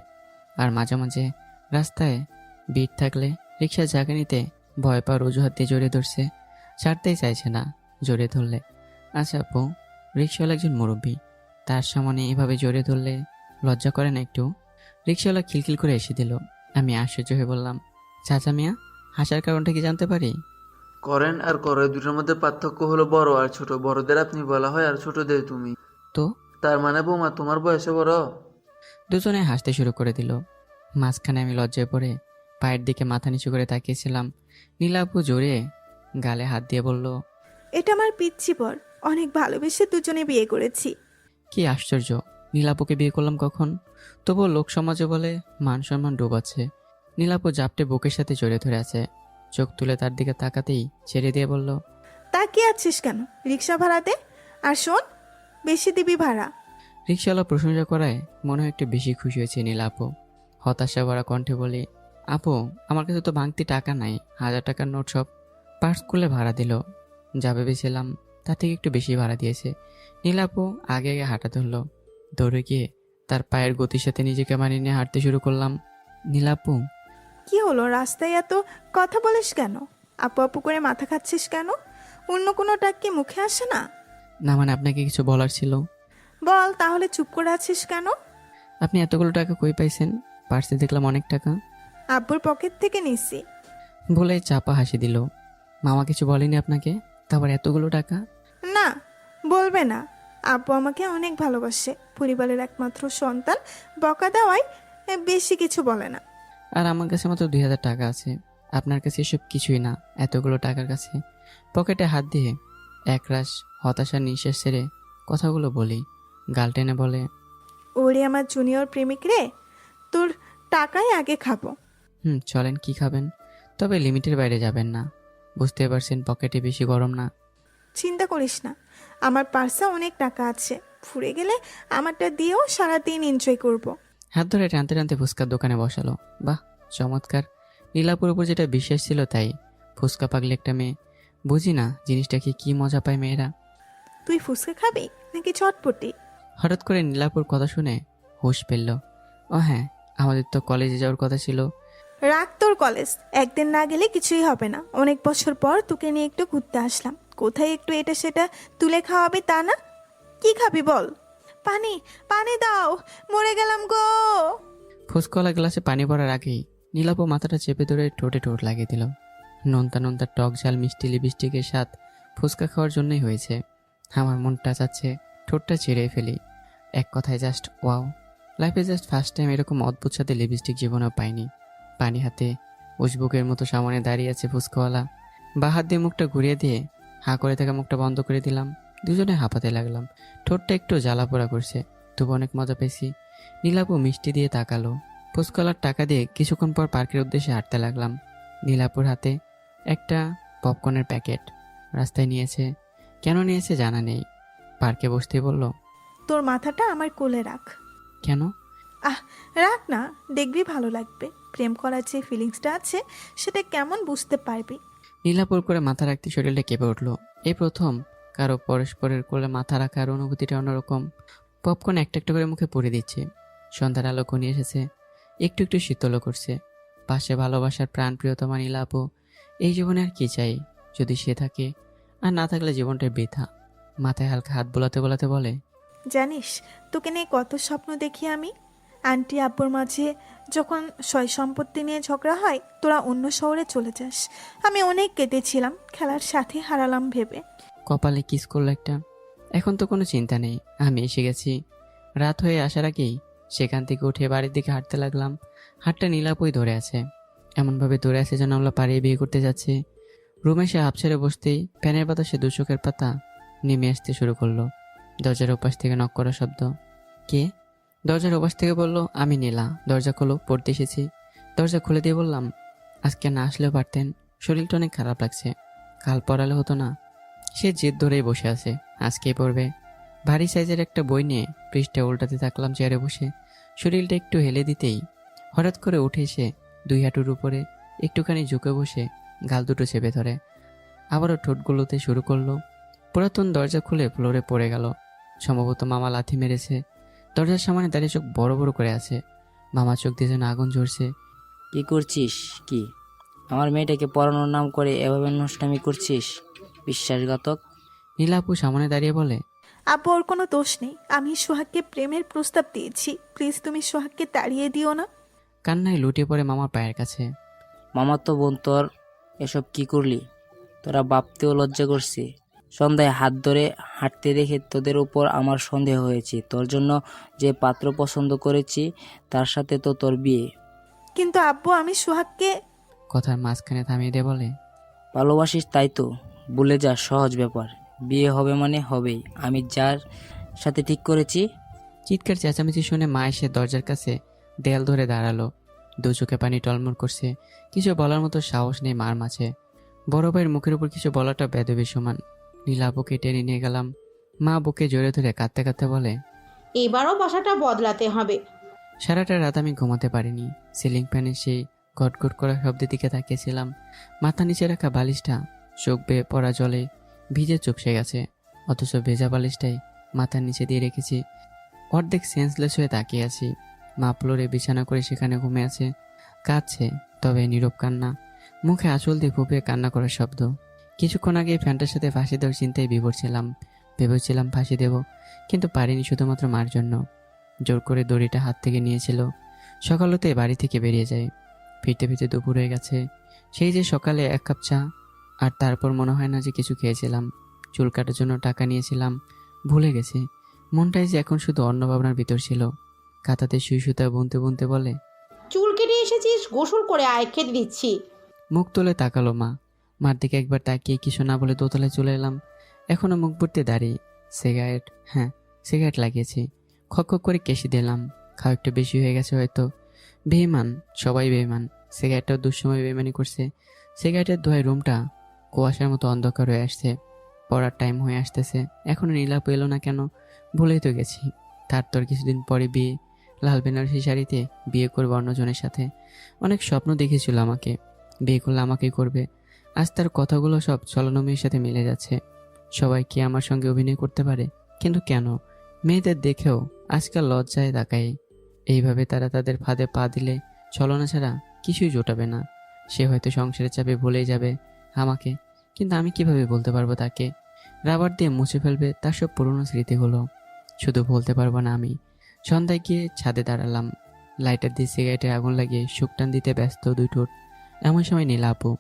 আর মাঝে মাঝে রাস্তায় ভিড় থাকলে রিক্সার জায়গা নিতে ভয় পাওয়ার অজুহাত দিয়ে জড়িয়ে ধরছে। ছাড়তেই চাইছে না জড়িয়ে ধরলে। আচ্ছা আপু, রিক্সাওয়ালা একজন মুরব্বী, তার সামনে এভাবে জড়িয়ে ধরলে লজ্জা করে না একটু? রিক্সাওয়ালা খিলখিল করে এসে দিল। আমি আশ্চর্য হয়ে বললাম, চাচা মিয়া, হাসার কারণটা কি জানতে পারি? করেন আর করে দুটোর মধ্যে পার্থক্য হলো বড় আর ছোট। বড়দের আপনি বলা হয় আর ছোটদের তুমি। তো তার মানে বৌমা তোমার বয়সে বড়? দুজনে হাসতে শুরু করে দিল। মাঝখানে আমি লজ্জায় পড়ে পায়ের দিকে মাথা নিচু করে তাকিয়েছিলাম। নীলাপু জোরে গালে হাত দিয়ে বলল, এটা আমার পিচ্ছি পর, অনেক ভালোবেসে দুজনে বিয়ে করেছি। কি আশ্চর্য, নীলাপুকে বিয়ে করলাম কখন? তবুও লোক সমাজে বলে মান সম্মান ডুবাচ্ছে। নীলাপু জাপটে বুকের সাথে জড়িয়ে ধরে আছে। চোখ তুলে তার দিকে তাকাতেই ছেড়ে দিয়ে বলল, তা কি আছিস কেন, রিক্সা ভাড়াতে? আর শোন, বেশি দিবি ভাড়া। রিক্সাওয়ালা প্রশংসা করায় মনে হয় একটু বেশি খুশি হয়েছে নীলাপু। হতাশা ভরা কণ্ঠে বলি, আপু, আমার কাছে তো ভাঙতি টাকা নাই। 1000 টাকার নোট সব পার্স খুলে ভাড়া দিল। যা ভেবেছিলাম তার থেকে একটু বেশি ভাড়া দিয়েছে। নীলাপু আগে আগে হাঁটা ধরলো। দৌড়ে গিয়ে তার পায়ের গতির সাথে নিজেকে মানিয়ে নিয়ে হাঁটতে শুরু করলাম। নীলাপু, কি হলো, রাস্তায় এত কথা বলিস কেন? আপু আপু করে মাথা খাচ্ছিস কেন? অন্য কোনো ডাক কি মুখে আসে না? না মানে আপনাকে কিছু বলার ছিল। বল, তাহলে চুপ করে আছিস কেন? আপনি এতগুলো টাকা কই পাইছেন? পার্সে দেখলাম অনেক টাকা। আব্বুর পকেট থেকে নিছি। বলে চাপা হাসি দিল। মামা কিছু বলেনি আপনাকে? তারপর এতগুলো টাকা? না, বলবে না। আব্বু আমাকে অনেক ভালোবাসে, পরিবারের একমাত্র সন্তান, বকা দেওয়ায় বেশি কিছু বলে না। আর আমার কাছে মাত্র 2,000 টাকা আছে। আপনার কাছে এসব কিছুই না। এতগুলো টাকার কাছে পকেটে হাত দিয়ে একরাশ হতাশার নিঃশ্বাস ছেড়ে কথাগুলো বলি। গাল টেনে বলে, ওরে আমার জুনিয়র প্রেমিক রে, তোর টাকাই আগে খাবো। চলেন, কি খাবেন? তবে লিমিটের বাইরে যাবেন না। বুঝতে পারছেন পকেটে বেশি গরম না। চিন্তা করিস না, আমার পার্সে অনেক টাকা আছে। ফুরে গেলে আমারটা দিয়েও সারাদিন এনজয় করব। হাত ধরে টানতে টানতে ফুচকার দোকানে বসালো। বাহ, চমৎকার। নীলাপুর উপর যেটা বিশ্বাস ছিল তাই। ফুচকা পাগলি একটা মেয়ে। বুঝি না জিনিসটাকে কি মজা পায় মেয়েরা। তুই ফুচকা খাবি নাকি চটপটি? হঠাৎ করে নীলাপুর কথা শুনে হুঁশ ফেলল। ও হ্যাঁ, আমাদের তো কলেজে যাওয়ার কথা ছিল। রাখ তোর কলেজ, একদিন না গেলে কিছুই হবে না। অনেক বছর পর তোকে নিয়ে একটু ঘুরতে আসলাম, কোথায় একটু এটা সেটা তুলে খাওয়াবে তা না। কি খাবি বল? পানি, পানি দাও, মরে গেলাম গো। ফুচকলা গ্লাসে পানি ভরার আগেই নীলাপু মাথাটা চেপে ধরে ঠোঁটে ঠোঁট লাগিয়ে দিল। নোনতা নোনতা টক ঝাল মিষ্টি লিপস্টিকের স্বাদ ফুচকা খাওয়ার জন্যই হয়েছে। আমার মনটা চাচ্ছে ঠোঁটটা ছিঁড়ে ফেলি। এক কথায় জাস্ট ওয়াও। লাইফে জাস্ট ফার্স্ট টাইম এরকম অদ্ভুত সাথে লিপস্টিক জীবনেও পাইনি। পানি হাতে উসবুকের মতো সামনে দাঁড়িয়ে আছে ফুচকাওয়ালা। বা হাত দিয়ে মুখটা ঘুরিয়ে দিয়ে হাঁ করে থাকা মুখটা বন্ধ করে দিলাম। দুজনে হাঁপাতে লাগলাম। ঠোঁটটা একটু জ্বালা পোড়া করছে, তবু অনেক মজা পেয়েছি। নীলাপু মিষ্টি দিয়ে তাকালো। ফুচকাওয়ালার টাকা দিয়ে কিছুক্ষণ পর পার্কের উদ্দেশ্যে হাঁটতে লাগলাম। নীলাপুর হাতে একটা পপকর্নের প্যাকেট। রাস্তায় নিয়েছে, কেন নিয়েছে জানা নেই। পার্কে বসতেই বলল, তোর মাথাটা আমার কোলে রাখ। কেন? রাখ না, দেখবি ভালো লাগবে। প্রেম করার যে ফিলিংসটা আছে সেটা কেমন বুঝতে পারবি। নীলাপুর করে মাথা রাখতে শরীরটা কেঁপে উঠলো। এই প্রথম কারো পরস্পরের কোলে মাথা রাখার অনুভূতিটা অন্যরকম। পপকর্ন একটা একটা করে মুখে পুড়ে দিচ্ছে। সন্ধ্যার আলো ঘনিয়ে এসেছে, একটু একটু শীতলও করছে। পাশে ভালোবাসার প্রাণ প্রিয়তমা নীলাপু। এই জীবনে আর কি চাই যদি সে থাকে, আর না থাকলে জীবনটা বৃথা। মাথায় হালকা হাত বোলাতে বোলাতে বলে, জানিস তোকে নিয়ে কত স্বপ্ন দেখি আমি। আন্টি আব্বুর মাঝে যখন সয় সম্পত্তি নিয়ে ঝগড়া হয়, তোরা অন্য শহরে চলে যাস। আমি অনেক কেঁদেছিলাম, খেলার সাথে হারালাম ভেবে। কপালে কিস করলো একটা। এখন তো কোনো চিন্তা নেই, আমি এসে গেছি। রাত হয়ে আসার আগেই সেখান থেকে উঠে বাড়ির দিকে হাঁটতে লাগলাম। হাতটা নীলাপুই ধরে আছে, এমনভাবে ধরে আছে যেন আমরা পাড়িয়ে বিয়ে করতে যাচ্ছি। রুমে সে হাফ ছেড়ে বসতেই ফ্যানের বাতাসে দুচোখের পাতা নেমে আসতে শুরু করলো। দরজার ওপাশ থেকে নক করা শব্দ। কে? দরজার ওপাশ থেকে বলল, আমি নীলা। দরজা খোলো, পড়তে এসেছি। দরজা খুলে দিয়ে বললাম, আজকে না আসলেও পারতেন, শরীরটা অনেক খারাপ লাগছে। কাল পড়ালে হতো না? সে জেদ ধরেই বসে আছে, আজকেই পড়বে। ভারী সাইজের একটা বই নিয়ে পৃষ্ঠা উল্টাতে থাকলাম চেয়ারে বসে। শরীরটা একটু হেলে দিতেই হঠাৎ করে উঠে এসে দুই হাঁটুর উপরে একটুখানি ঝুঁকে বসে গাল দুটো চেপে ধরে। আবারও ঠোঁটগুলোতে শুরু করলো। পুরাতন দরজা খুলে ফ্লোরে পড়ে গেল। সম্ভবত মামা লাথি মেরেছে। দরজার সামনে দাঁড়িয়ে চোখ বড় বড় করে আছে। মামা চোখ দিয়ে যেন আগুন ঝরছে। কি করছিস কি? আমার মেয়েটাকে পড়ানোর নাম করে এভাবে নষ্টামি করছিস? বিশ্বাসঘাতক। নীলাপু সামনে দাঁড়িয়ে বলে, আব্বু, ওর কোনো দোষ নেই। আমি সোহাগকে প্রেমের প্রস্তাব দিয়েছি, প্লিজ তুমি সোহাগকে তাড়িয়ে দিও না। কান্নায় লুটিয়ে পড়ে মামার পায়ের কাছে। মামার তো বোন, তোর এসব কি করলি? তোরা ভাবতেও লজ্জা করছে। সন্ধ্যায় হাত ধরে হাঁটতে দেখে তোদের উপর আমার সন্দেহ হয়েছে। তোর জন্য যে পাত্র পছন্দ করেছি তার সাথে তো তোর বিয়ে। কিন্তু আব্বু, আমি সোহাগকে। কথার মাঝখানে থামিয়ে দিয়ে বলে, ভালোবাসিস তাই তো ভুলে যা, সহজ ব্যাপার। বিয়ে হবে মানে হবেই, আমি যার সাথে ঠিক করেছি। চিৎকার চেঁচামেচি শুনে মা এসে দরজার কাছে দেয়াল ধরে দাঁড়ালো। দু চোখে পানি টলমল করছে। কিছু বলার মতো সাহস নেই মার মাঝে। বড় ভাইয়ের মুখের উপর কিছু বলাটা বেদবি সমান। নীলাপুকে টেনে নিয়ে গেলাম। মা বুকে জড়িয়ে ধরে কাঁদতে কাঁদতে বলে, এবারও বাসাটা বদলাতে হবে। সারাটা রাত আমি ঘুমাতে পারিনি। সিলিং ফ্যানের সেই ঘটঘট করা শব্দের দিকে তাকিয়েছিলাম। মাথা নিচে রাখা বালিশটা চোখ বেয়ে পড়া জলে ভিজে চুপসে গেছে, অথচ ভেজা বালিশটাই মাথার নিচে দিয়ে রেখেছি। অর্ধেক সেন্সলেস হয়ে তাকিয়ে আছি। মা ফ্লোরে বিছানা করে সেখানে ঘুমে আছে, কাঁদছে, তবে নীরব কান্না। মুখে আঁচল দিয়ে ফুপিয়ে কান্না করার শব্দ। কিছুক্ষণ আগে ফ্যানটার সাথে ফাঁসি দেওয়ার চিন্তায় বিভোর ছিলাম। ভেবেছিলাম ফাঁসি দেব, কিন্তু পারিনি শুধুমাত্র মার জন্য। জোর করে দড়িটা হাত থেকে নিয়েছিল। সকাল হতে বাড়ি থেকে বেরিয়ে যায়। ফিরতে ফিরতে দুপুর হয়ে গেছে। সেই যে সকালে 1 কাপ চা আর তারপর মনে হয় না যে কিছু খেয়েছিলাম। চুল কাটার জন্য টাকা নিয়েছিলাম, ভুলে গেছি। মনটাই যে এখন শুধু অন্য ভাবনার ভিতর ছিল। কাঁথাতে শুই সুতা বুনতে বুনতে বলে, চুল কেটে এসেছিস, গোসল করে আয়, খেতে দিচ্ছি। মুখ তুলে তাকালো মা। মার দিকে একবার তাকিয়ে কিছু না বলে দোতলায় চলে এলাম। এখনো মুখ ভর্তি দাঁড়িয়ে সিগারেট, হ্যাঁ সিগারেট লাগিয়েছি। খক খক করে কেশি দিলাম। খাওয়া একটু বেশি হয়ে গেছে হয়তো। বেইমান, সবাই বেইমান। সিগারেটটাও দুঃসময় বেইমানি করছে। সিগারেটের ধোঁয়ায় রুমটা কুয়াশার মতো অন্ধকার হয়ে আসছে। পড়ার টাইম হয়ে আসতেছে, এখনো নীলাপ এলো না কেন? ভুলেই তো গেছি। তার তোর কিছুদিন পরে বিয়ে, লাল বেনারসি শাড়িতে বিয়ে করবে অন্যজনের সাথে। অনেক স্বপ্ন দেখেছিল আমাকে, বিয়ে করলে আমাকেই করবে। আজ তার কথাগুলো সব চলনমের সাথে মিলে যাচ্ছে। সবাই কি আমার সঙ্গে অভিনয় করতে পারে? কিন্তু কেন? মেয়েদের দেখেও আজকাল লজ্জায় তাকাই। এইভাবে তারা তাদের ফাঁদে পা দিলে ছলনা ছাড়া কিছুই জোটাবে না। সে হয়তো সংসারের চাপে ভুলেই যাবে আমাকে, কিন্তু আমি কিভাবে বলতে পারবো তাকে? রাবার দিয়ে মুছে ফেলবে তার সব পুরনো স্মৃতিগুলো। শুধু বলতে পারবো না আমি। সন্ধ্যায় গিয়ে ছাদে দাঁড়ালাম। লাইটার দিয়ে সিগারেটে আগুন লাগিয়ে শুকটান দিতে ব্যস্ত দুই ঠোঁট। এমন সময় নীলা আপু।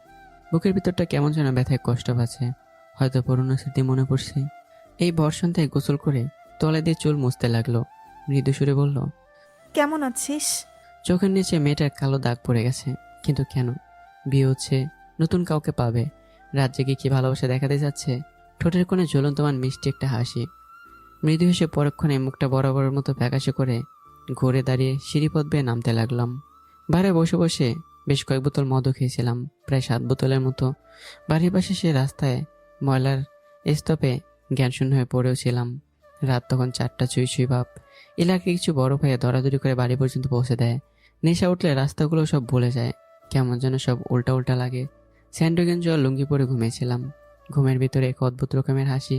বুকের ভিতরটা কেমন যেন ব্যথায় কষ্ট পাচ্ছে। হয়তো পুরনো স্মৃতি মনে পড়ছে। এই বর্ষন্তায় গোসল করে তলে দিয়ে চুল মুছতে লাগলো। মৃদু সুরে বলল, কেমন আছিস? চোখের নিচে মেয়েটার কালো দাগ পড়ে গেছে। কিন্তু কেন? বিয়ে হচ্ছে, নতুন কাউকে পাবে। রাত জেগে কি ভালোবাসা দেখাতে যাচ্ছে? ঠোঁটের কোণে জ্বলন্তমান মিষ্টি একটা হাসি। মৃদু হেসে পরক্ষণে মুখটা বরাবরের মতো ফ্যাকাশে করে ঘুরে দাঁড়িয়ে সিঁড়িপথ বেয়ে নামতে লাগলাম। বাইরে বসে বসে বেশ কয়েক বোতল মদও খেয়েছিলাম, প্রায় 7 বোতলের মতো। বাড়ির পাশে সে রাস্তায় ময়লার স্তূপে জ্ঞানশূন্য হয়ে পড়েও ছিলাম। রাত তখন 4টা ছুঁই ছুঁই ভাব। এলাকায় কিছু বড় ভাইয়া দরাদরি করে বাড়ি পর্যন্ত পৌঁছে দেয়। নেশা উঠলে রাস্তাগুলো সব ভুলে যায়, কেমন যেন সব উল্টা উল্টা লাগে। স্যান্ডোগেঞ্জ আর লুঙ্গি পরে ঘুমিয়েছিলাম। ঘুমের ভিতরে এক অদ্ভুত রকমের হাসি।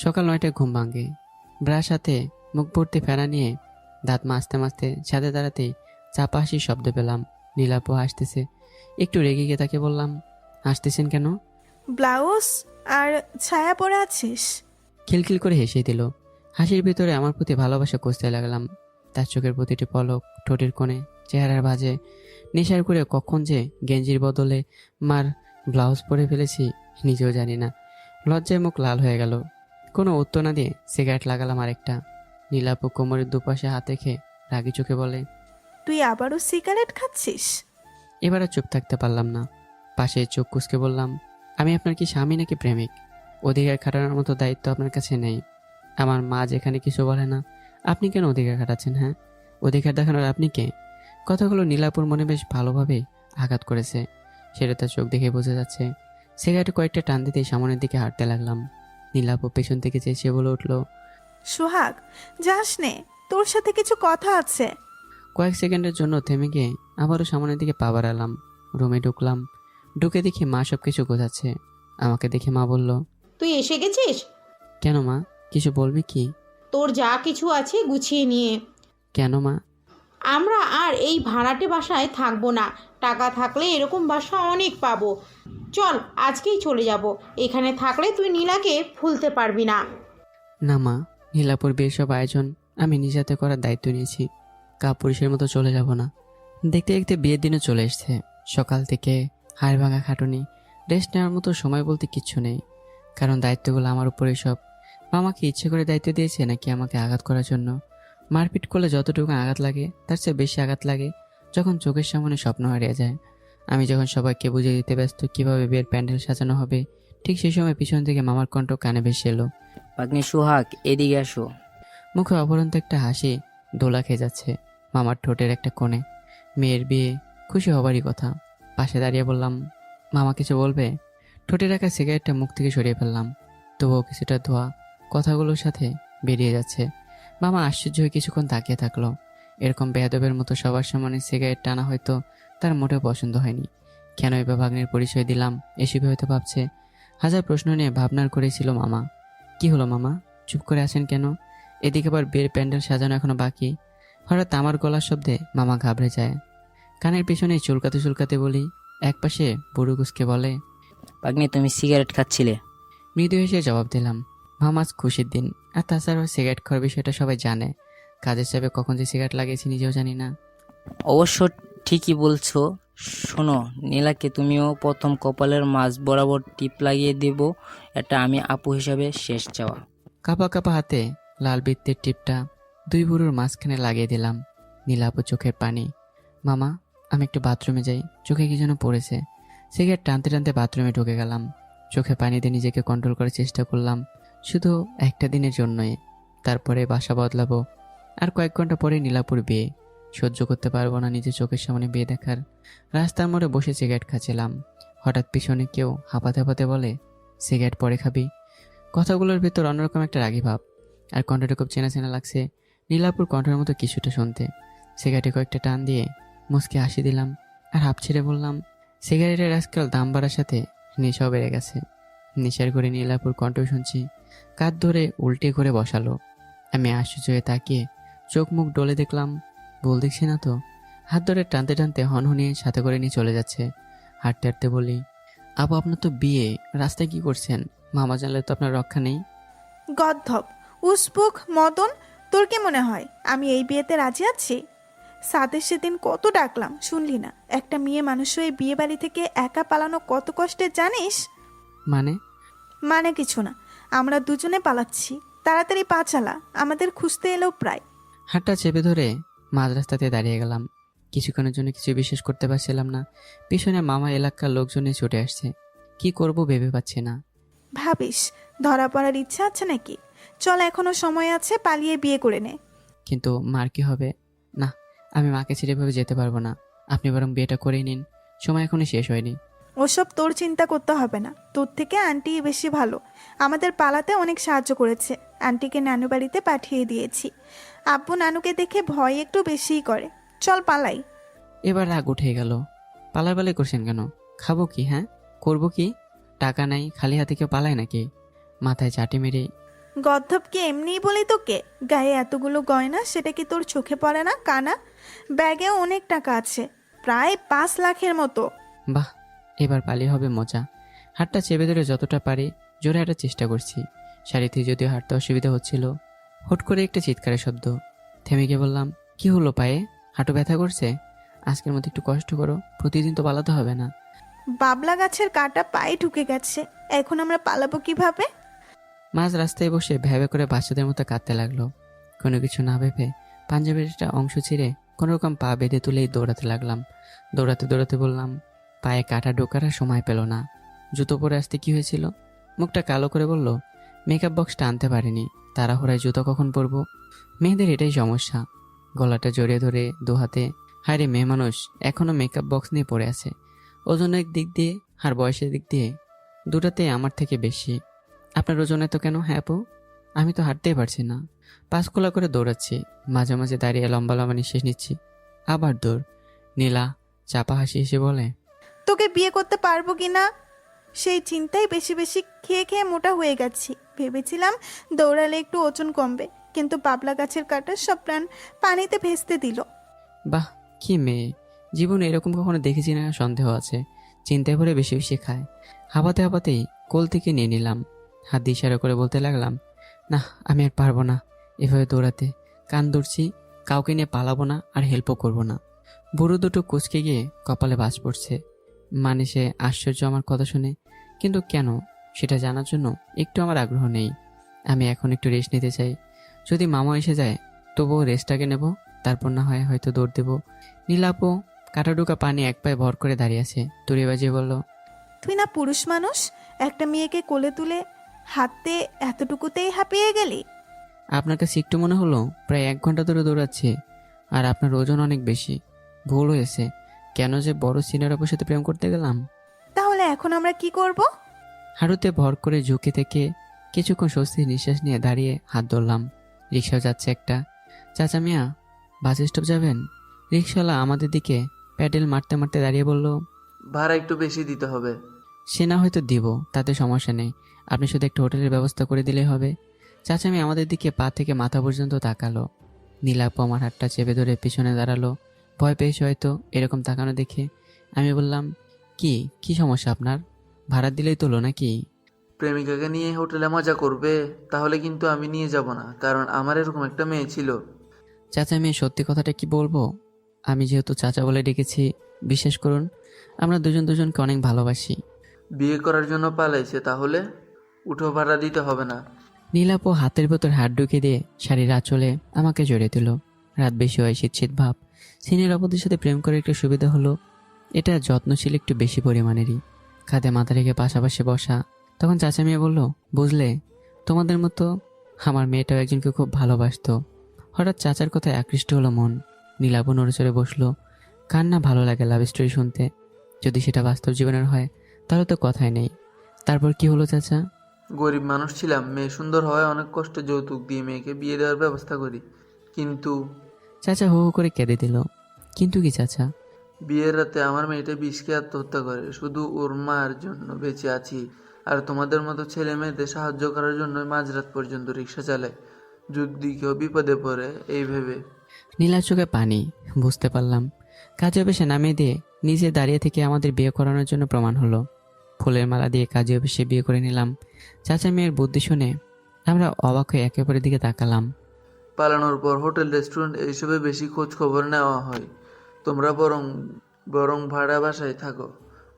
সকাল 9টায় ঘুম ভাঙে। ব্রাশ হাতে মুখ ভর্তি ফেনা নিয়ে দাঁত মাজতে মাজতে ছাদে দাঁড়াতেই চাপা হাসির শব্দ পেলাম। নীলাপও হাসতেছে। একটু রেগে গিয়ে তাকে বললাম, হাসতেছেন কেন? ব্লাউজ আর ছায়া পরে আছিস? খিলখিল করে হেসে দিল। হাসির ভিতরে আমার প্রতি ভালোবাসা খুঁজতে লাগলাম। তার চোখের প্রতিটি পলক, ঠোঁটের কোণে, চেহারার ভাঁজে। নেশার করে কখন যে গেঞ্জির বদলে মার ব্লাউজ পরে ফেলেছি নিজেও জানি না। লজ্জায় মুখ লাল হয়ে গেল। কোনো উত্তর না দিয়ে সিগারেট লাগালাম আরেকটা। নীলাপু কোমরের দুপাশে হাত রেখে রাগি চোখে বলে, তুই আবারও সিগারেট খাচ্ছিস? এবার আর চুপ থাকতে পারলাম না। পাশে চোখ কুঁচকে বললাম, আমি আপনার কি স্বামী নাকি প্রেমিক? অধিকার খাটানোর মতো দায়িত্ব আপনার কাছে নেই। আমার মা যেখানে কিছু বলে না, আপনি কেন অধিকার খাটাচ্ছেন? হ্যাঁ, অধিকার দেখানোর আপনি কে? কথাগুলো নীলাপুর মনে বেশ ভালোভাবে আঘাত করেছে, সেটা তার চোখ দেখে বোঝা যাচ্ছে। সিগারেটে কয়েকটা টান দিতেই সামনের দিকে হাঁটতে লাগলাম। নীলাপু পেছন থেকে চেঁচিয়ে বলে উঠল, সোহাগ, যাস নে, তোর সাথে কিছু কথা আছে। কয়েক সেকেন্ডের জন্য থেমে গিয়ে আবারও সামনের দিকে পা বাড়ালাম। রুমে ঢুকলাম। ঢুকে দেখি মা সব কিছু গোছাচ্ছে। আমাকে দেখে মা বলল, তুই এসে গেছিস? কেন মা, কিছু বলবি কি? তোর যা কিছু আছে গুছিয়ে নিয়ে। কেন মা? আমরা আর এই ভাড়াটে বাসায় থাকবো না। টাকা থাকলে এরকম বাসা অনেক পাবো। চল, আজকেই চলে যাব। এখানে থাকলে তুই নীলাকে ভুলতে পারবি না। না মা, নীলাপুর বিয়ের সব আয়োজন আমি নিজ হাতে করার দায়িত্ব নিয়েছি। কাপুরুষের মতো চলে যাব না। দেখতে দেখতে বিয়ের দিনে চলে এসছে। সকাল থেকে হাড় ভাঙা খাটুনি, রেস্ট নেওয়ার মতো সময় বলতে কিচ্ছু নেই। কারণ দায়িত্বগুলো আমার উপরেই সব। মামাকে ইচ্ছে করে দায়িত্ব দিয়েছে নাকি আমাকে আঘাত করার জন্য? মারপিট করলে যতটুকু আঘাত লাগে তার চেয়ে বেশি আঘাত লাগে যখন চোখের সামনে স্বপ্ন হারিয়ে যায়। আমি যখন সবাইকে বুঝিয়ে দিতে ব্যস্ত কিভাবে বিয়ের প্যান্ডেল সাজানো হবে, ঠিক সেই সময় পিছন থেকে মামার কণ্ঠ কানে ভেসে এলো, পাগনি সোহাগ, এদিকে আসো। মুখে অপরন্ত একটা হাসি দোলা খেয়ে যাচ্ছে মামার ঠোঁটের একটা কোণে। মেয়ের বিয়ে, খুশি হবারই কথা। পাশে দাঁড়িয়ে বললাম, মামা কিছু বলবে? ঠোঁটে রাখা সিগারেটটা মুখ থেকে সরিয়ে ফেললাম। তবুও কিছুটা ধোয়া কথাগুলোর সাথে বেরিয়ে যাচ্ছে। মামা আশ্চর্য হয়ে কিছুক্ষণ তাকিয়ে থাকলো। এরকম বেয়াদবের মতো সবার সামনে সিগারেট টানা হয়তো তার মোটেও পছন্দ হয়নি। কেন এবার ভাগ্নের পরিচয় দিলাম এসবই হয়তো ভাবছে। হাজার প্রশ্ন নিয়ে ভাবনার করেছিল মামা। কি হলো মামা, চুপ করে আছেন কেন? এদিকে আবার বিয়ের প্যান্ডেল সাজানো এখনো বাকি। হঠাৎ আমার গলার শব্দে মামা ঘাবড়ে যায়। কানের পিছনে চুলকাতে চুলকাতে বলি, একপাশে বুড়ো কুসকে বলে, পাগনি তুমি সিগারেট খাচ্ছিলে? মৃদু হেসে জবাব দিলাম, মামা আজ খুশির দিন। আর তাছাড়াও সিগারেট খাওয়ার বিষয়টা সবাই জানে। কাজের চাপে কখন যে সিগারেট লাগিয়েছি নিজেও জানি না। অবশ্য ঠিকই বলছো, শোনো নীলাকে তুমিও প্রথম কপালের মাঝ বরাবর টিপ লাগিয়ে দেব, এটা আমি আপু হিসাবে শেষ চাওয়া। কাপা কাপা হাতে লাল বৃত্তের টিপটা দুই বুড়োর মাঝখানে লাগিয়ে দিলাম। নীলাপু চোখের পানি। মামা, আমি একটু বাথরুমে যাই, চোখে কি যেন পড়েছে। সিগারেট টানতে টানতে বাথরুমে ঢুকে গেলাম। চোখে পানিতে নিজেকে কন্ট্রোল করার চেষ্টা করলাম, শুধু একটা দিনের জন্যই। তারপরে বাসা বদলাবো। আর কয়েক ঘন্টা পরে নীলাপুর বিয়ে। সহ্য করতে পারবো না নিজের চোখের সামনে বিয়ে দেখার। রাস্তার মোড়ে বসে সিগারেট খাচ্ছিলাম। হঠাৎ পিছনে কেউ হাঁপাতে হাঁপাতে বলে, সিগারেট পরে খাবি। কথাগুলোর ভেতর অন্যরকম একটা রাগী ভাব, আর কণ্ঠটা খুব চেনা চেনা লাগছে, নীলাপুর কণ্ঠের মতো কিছুটা শুনতে। সিগারেটে কয়েকটা টান দিয়ে মুচকে হাসি দিলাম আর হাঁপ ছেড়ে বললাম, সিগারেটের আজকাল দাম বাড়ার সাথে নেশাও বেড়ে গেছে। নেশার করে নীলাপুর কণ্ঠ শুনছি, কাঁধ ধরে উল্টে করে বসালো। আমি আশ্চর্য হয়ে তাকিয়ে চোখ মুখ ডলে দেখলাম, ভুল দেখছি না তো। হাত ধরে টানতে টানতে হনহনিয়ে সাথে করে নিয়ে চলে যাচ্ছে। হাঁটতে হাঁটতে বলি, আপু আপনার তো বিয়ে, রাস্তায় কি করছেন? মামা জানলে তো আপনার রক্ষা নেই। গদ্ধব, উসপুক, মদন, তোর কি মনে হয় আমি এই বিয়েতে রাজি আছি? সাদের সেদিন কত ডাকলাম, শুনলি না? একটা মেয়ে মানুষ হয়ে বিয়ে বাড়ি থেকে একা পালানো কত কষ্টের জানিস? মানে কিছু না, আমরা দুজনে পালাচ্ছি। তাড়াতাড়ি পা চালা, আমাদের খুঁজতে এলো প্রায়। হাতটা চেপে ধরে মাঝ রাস্তাতে দাঁড়িয়ে গেলাম। কিছুক্ষণের জন্য কিছু বিশ্বাস করতে পারছিলাম না। পিছনে মামা এলাকার লোকজনে ছুটে আসছে। কি করব ভেবে পাচ্ছি না। ভাবিস ধরা পড়ার ইচ্ছা আছে নাকি? চল, এখনো সময় আছে, পালিয়ে বিয়ে করে নে। কিন্তু মার কি হবে? না, আমি মাকে ছেড়ে ভেবে যেতে পারবো না। আপনি বরং বিয়েটা করেই নিন, সময় এখনো শেষ হয়নি। ওসব তোর চিন্তা করতে হবে না, তোর থেকে আন্টি বেশি ভালো। আমাদের পালাতে অনেক সাহায্য করেছে। আন্টিকে নানু বাড়িতে পাঠিয়ে দিয়েছি। আব্বু নানুকে দেখে ভয় একটু বেশিই করে। চল পালাই। এবার রাগ উঠে গেল। পালাপালি করছেন কেন? খাবো কি? হ্যাঁ, করবো কি? টাকা নাই, খালি হাতে কেউ পালায় নাকি? মাথায় চাটি মেরে, গদ্ধবকে এমনিই বলি তোকে, গায়ে এতগুলো গয়না, সেটা কি তোর চোখে পড়ে না কানা? ব্যাগেও অনেক টাকা আছে, প্রায় 5 লাখের মতো। বাহ, এবার পালিয়ে হবে মজা। হাতটা চেপে ধরে যতটা পারি জোরে হাঁটার চেষ্টা করছি। শাড়িতে যদিও হাঁটতে অসুবিধা হচ্ছিল। হুট করে একটা চিৎকারের শব্দ। থেমে গিয়ে বললাম, কি হলো পায়ে? হাঁটু ব্যথা করছে? আজকের মধ্যে একটু কষ্ট করো, প্রতিদিন তো পালাতে হবে না। বাবলা গাছের কাঁটা পায়ে ঢুকে গেছে, এখন আমরা পালাবো কিভাবে? মাঝ রাস্তায় বসে ভেবে করে বাচ্চাদের মতো কাঁদতে লাগলো। কোনো কিছু না ভেবে পাঞ্জাবের একটা অংশ ছিঁড়ে কোনোরকম পা বেঁধে তুলেই দৌড়াতে লাগলাম। দৌড়াতে দৌড়াতে বললাম, পায়ে কাঁটা ঢোকার আর সময় পেল না। জুতো পরে আসতে কি হয়েছিল? মুখটা কালো করে বলল, মেকআপ বক্সটা আনতে পারিনি, তাড়াহুড়ায় জুতো কখন পরবো? মেয়েদের এটাই সমস্যা। গলাটা জড়িয়ে ধরে দু হাতে, হায় রে মেয়ে মানুষ এখনো মেকআপ বক্স নিয়ে পড়ে আছে। ওজনের দিক দিয়ে আর বয়সের দিক দিয়ে দুটাতে আমার থেকে বেশি। আপনার ওজন এত কেন? হ্যাঁ আপু, আমি তো হাঁটতেই পারছি না। পাঁচকোলা করে দৌড়াচ্ছি, মাঝে মাঝে দাঁড়িয়ে লম্বা লম্বা নিঃশ্বাস নিচ্ছি, আবার দৌড়। নীলা চাপা হাসি হেসে বলে, তোকে বিয়ে করতে পারবো কি না সেই চিন্তায় বেশি বেশি খেয়ে খেয়ে মোটা হয়ে গেছি। ভেবেছিলাম দৌড়ালে একটু ওজন কমবে, কিন্তু বাবলা গাছের কাঁটা সব প্রাণ পানিতে ভেস্তে দিল। বাহ, কি মেয়ে! জীবনে এরকম কখনো দেখেছি না, সন্দেহ আছে। চিন্তায় ভরে বেশি বেশি খায়। হাঁপাতে হাঁপাতেই কোল থেকে নিয়ে নিলাম। হাত দিয়ে ইশারা করে বলতে লাগলাম, না আমি আর পারবো না এভাবে দৌড়াতে। কান ধরছি, কাউকে নিয়ে পালাবো না আর হেল্পও করবো না। বুড়ো দুটো কুচকে গিয়ে কপালে বাজ পড়ছে। মানে সে আশ্চর্য আমার কথা শুনে, কিন্তু কেন সেটা জানার জন্য একটু আমার আগ্রহ নেই। আমি এখন একটু রেস্ট নিতে চাই। যদি মামা এসে যায় তবুও রেস্টটাকে নেব, তারপর না হয় হয়তো দৌড় দেবো। নীলাপো কাটা ঢোকা পানি এক পায়ে ভর করে দাঁড়িয়ে আছে, তুড়িয়ে বাজিয়ে বলল, তুই না পুরুষ মানুষ, একটা মেয়েকে কোলে তুলে হাতে এতটুকুতেই হাঁপিয়ে গেলি? আপনার কাছে একটু মনে হলো প্রায় 1 ঘন্টা ধরে দৌড়াচ্ছে, আর আপনার ওজন অনেক বেশি। ভুল হয়েছে, কেন যে বড় সিনিয়র আপুর সাথে প্রেম করতে গেলাম। তাহলে এখন আমরা কি করব? হাঁটুতে ভর করে ঝুঁকে থেকে কিছুক্ষণ স্বস্তির নিঃশ্বাস নিয়ে দাঁড়িয়ে হাত ধরলাম। রিক্সাও যাচ্ছে একটা। চাচা মিয়া, বাস স্টপ যাবেন? রিক্সাওয়ালা আমাদের দিকে প্যাডেল মারতে মারতে দাঁড়িয়ে বলল, ভাড়া একটু বেশি দিতে হবে। সে না হয়তো দিব, তাতে সমস্যা নেই, আপনি শুধু একটা হোটেলের ব্যবস্থা করে দিলেই হবে। চাচা আমি আমাদের দিকে পা থেকে মাথা পর্যন্ত তাকালো। নীলাপু আমার হাতটা চেপে ধরে পিছনে দাঁড়ালো। ভয় পেয়েছে হয়তো এরকম তাকানো দেখে। আমি বললাম, কি কি সমস্যা আপনার? ভাড়া দিলেই তোলো নাকি? প্রেমিকাকে নিয়ে হোটেলে মজা করবে? তাহলে কিন্তু আমি নিয়ে যাব না, কারণ আমার এরকম একটা মেয়ে ছিল। চাচা আমি সত্যি কথাটা কি বলবো? আমি যেহেতু চাচা বলে ডেকেছি, বিশ্বাস করুন আমরা দুজন দুজনকে অনেক ভালোবাসি। বিয়ে করার জন্য পালাইছে তাহলে? উঠো ভাড়া দিতে হবে না। নীলাপও হাতের ভেতর হাত ঢুকিয়ে দিয়ে শাড়ির আঁচলে আমাকে জড়িয়ে দিল। রাত বেশি হয়, শীত শীত ভাব। সিনিয়র অপদের সাথে প্রেম করে একটু সুবিধা হলো, এটা যত্নশীল একটু বেশি পরিমাণেরই। খাদে মাথা রেখে পাশাপাশি বসা। তখন চাচা মেয়ে বলল, বুঝলে, তোমাদের মতো আমার মেয়েটাও একজনকে খুব ভালোবাসতো। হঠাৎ চাচার কথায় আকৃষ্ট হলো মন। নীলাপও নড়ে চড়ে বসলো। কার না ভালো লাগে লাভ স্টোরি শুনতে, যদি সেটা বাস্তব জীবনের হয় তাহলে তো কথাই নেই। তারপর কি হলো চাচা? গরিব মানুষ ছিলাম, মেয়ে সুন্দর হওয়ায় অনেক কষ্টে যৌতুক দিয়ে মেয়েকে বিয়ে দেওয়ার ব্যবস্থা করি। কিন্তু চাচা হু হু করে কেঁদে দিল। কিন্তু কি চাচা? বিয়ের রাতে আমার মেয়েটা বিষ খেয়ে আত্মহত্যা করে। শুধু ওর মার জন্য বেঁচে আছি, আর তোমাদের মতো ছেলে মেয়েদের সাহায্য করার জন্য মাঝরাত পর্যন্ত রিক্সা চালায়, যদি কেউ বিপদে পড়ে এই ভেবে। নীলার চোখে পানি। বুঝতে পারলাম কাজে অফিসে নামিয়ে দিয়ে নিজে দাঁড়িয়ে থেকে আমাদের বিয়ে করানোর জন্য প্রমাণ হলো। ফুলের মালা দিয়ে কাজে অফিসে বিয়ে করে নিলাম। চাচা মেয়ের বুদ্ধি শুনে আমরা অবাক হয়ে একে অপরের দিকে তাকালাম। পালানোর পর হোটেল রেস্টুরেন্ট এইসবে বেশি খোঁজ খবর নেওয়া হয়। তোমরা বরং বরং ভাড়া বাসায় থাকো।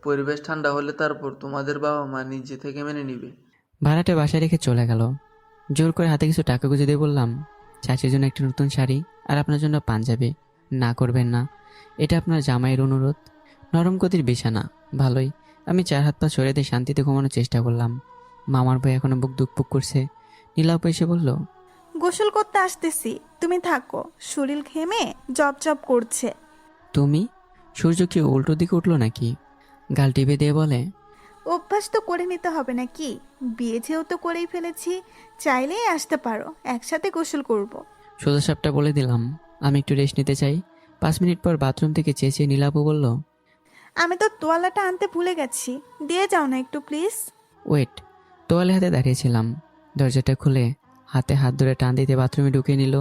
পরিবেশ ঠান্ডা হলে তারপর তোমাদের বাবা মা নিজে থেকে মেনে নিবে। ভাড়াটে বাসায় রেখে চলে গেল। জোর করে হাতে কিছু টাকা গুঁজে দিয়ে বললাম, চাচির জন্য একটা নতুন শাড়ি আর আপনার জন্য পাঞ্জাবি। না করবেন না, এটা আপনার জামাইয়ের অনুরোধ। নরম গতির বিছানা, ভালোই। আমি 4 হাত পা সরে দিয়ে শান্তিতে ঘুমানোর চেষ্টা করলাম। মামার ভাই এখনো বুক দুকপুক করছে। নীলাপ এসে বলল, গোসল করতে আসতেছি, তুমি থাকো, শরীর ঘেমে জব জব করছে। তুমি? সূর্য কি উল্টো দিকে উঠলো নাকি? গাল টিপে দিয়ে বলে, অভ্যাস তো করে নিতে হবে নাকি? বিয়ে যেহেতু করেই ফেলেছি, চাইলেই আসতে পারো, একসাথে গোসল করব। সোজা সাপটা বলে দিলাম, আমি একটু রেস্ট নিতে চাই। 5 মিনিট পর বাথরুম থেকে চেঁচিয়ে নীলাপু বলল, আমি তো তোয়ালাটা আনতে ভুলে গেছি, দিয়ে যাও না একটু প্লিজ। ওয়েট। তোয়ালে হাতে দাঁড়িয়েছিলাম। দরজাটা খুলে হাতে হাত ধরে টান দিতে বাথরুমে ঢুকে নিল।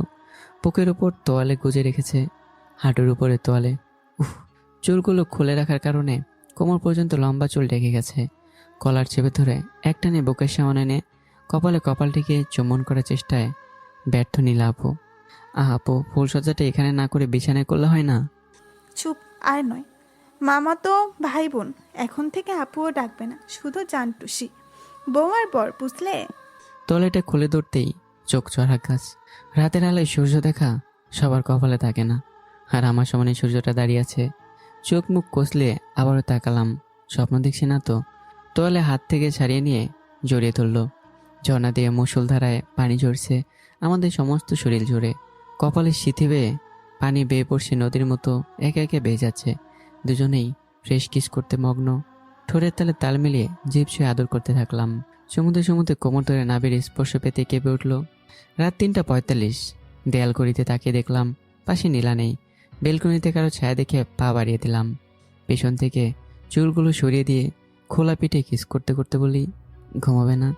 বুকের উপর তোয়ালে গুজে রেখেছে, হাঁটুর উপরে তোয়ালে। উফ, চুলগুলো খুলে রাখার কারণে কোমর পর্যন্ত লম্বা চুল ঢেকে গেছে। কলার চেপে ধরে একটানে বুকের সামনে এনে কপালে কপাল ঠেকে চুম্বন করার চেষ্টায় ব্যর্থ নীলা আপু। আপু, ফুলসজ্জাটা এখানে না করে বিছানায় করলে হয় না? চুপ, আর নয়। মামা তো ভাই বোন, এখন থেকে আপুও ডাকবে না, শুধু জানটুসি। বউ আর বর, বুঝলে? তোয়ালেটা খুলে ধরতেই চোখ চড়া গাছ। রাতের আলোয় সূর্য দেখা সবার কপালে থাকে না, আর আমার সামনে সূর্যটা দাঁড়িয়ে আছে। চোখ মুখ কষলে আবারও তাকালাম। স্বপ্ন দেখছি না তো? তোয়ালে হাত থেকে ছাড়িয়ে নিয়ে জড়িয়ে তুলল। ঝর্ণা দিয়ে মুষলধারায় পানি ঝরছে আমাদের সমস্ত শরীর জুড়ে। কপালের সিথি বেয়ে পানি বেয়ে পড়ছে নদীর মতো, একে একে বেয়ে যাচ্ছে। দুজনেই ফ্রেশ কিস করতে মগ্ন। ঠোঁটের তালে তাল মিলিয়ে জিভ ছুঁয়ে আদর করতে থাকলাম। সমুদ্রে সমুদ্রে কোমর ধরে নাবির স্পর্শ পেতে কেঁপে উঠল। রাত 3:45। দেয়াল ঘড়িতে তাকিয়ে দেখলাম পাশে নীলা নেই। বেলকনিতে কারো ছায়া দেখে পা বাড়িয়ে দিলাম। পেছন থেকে চুলগুলো সরিয়ে দিয়ে খোলা পিঠে কিস করতে করতে বলি, ঘুমাবে না?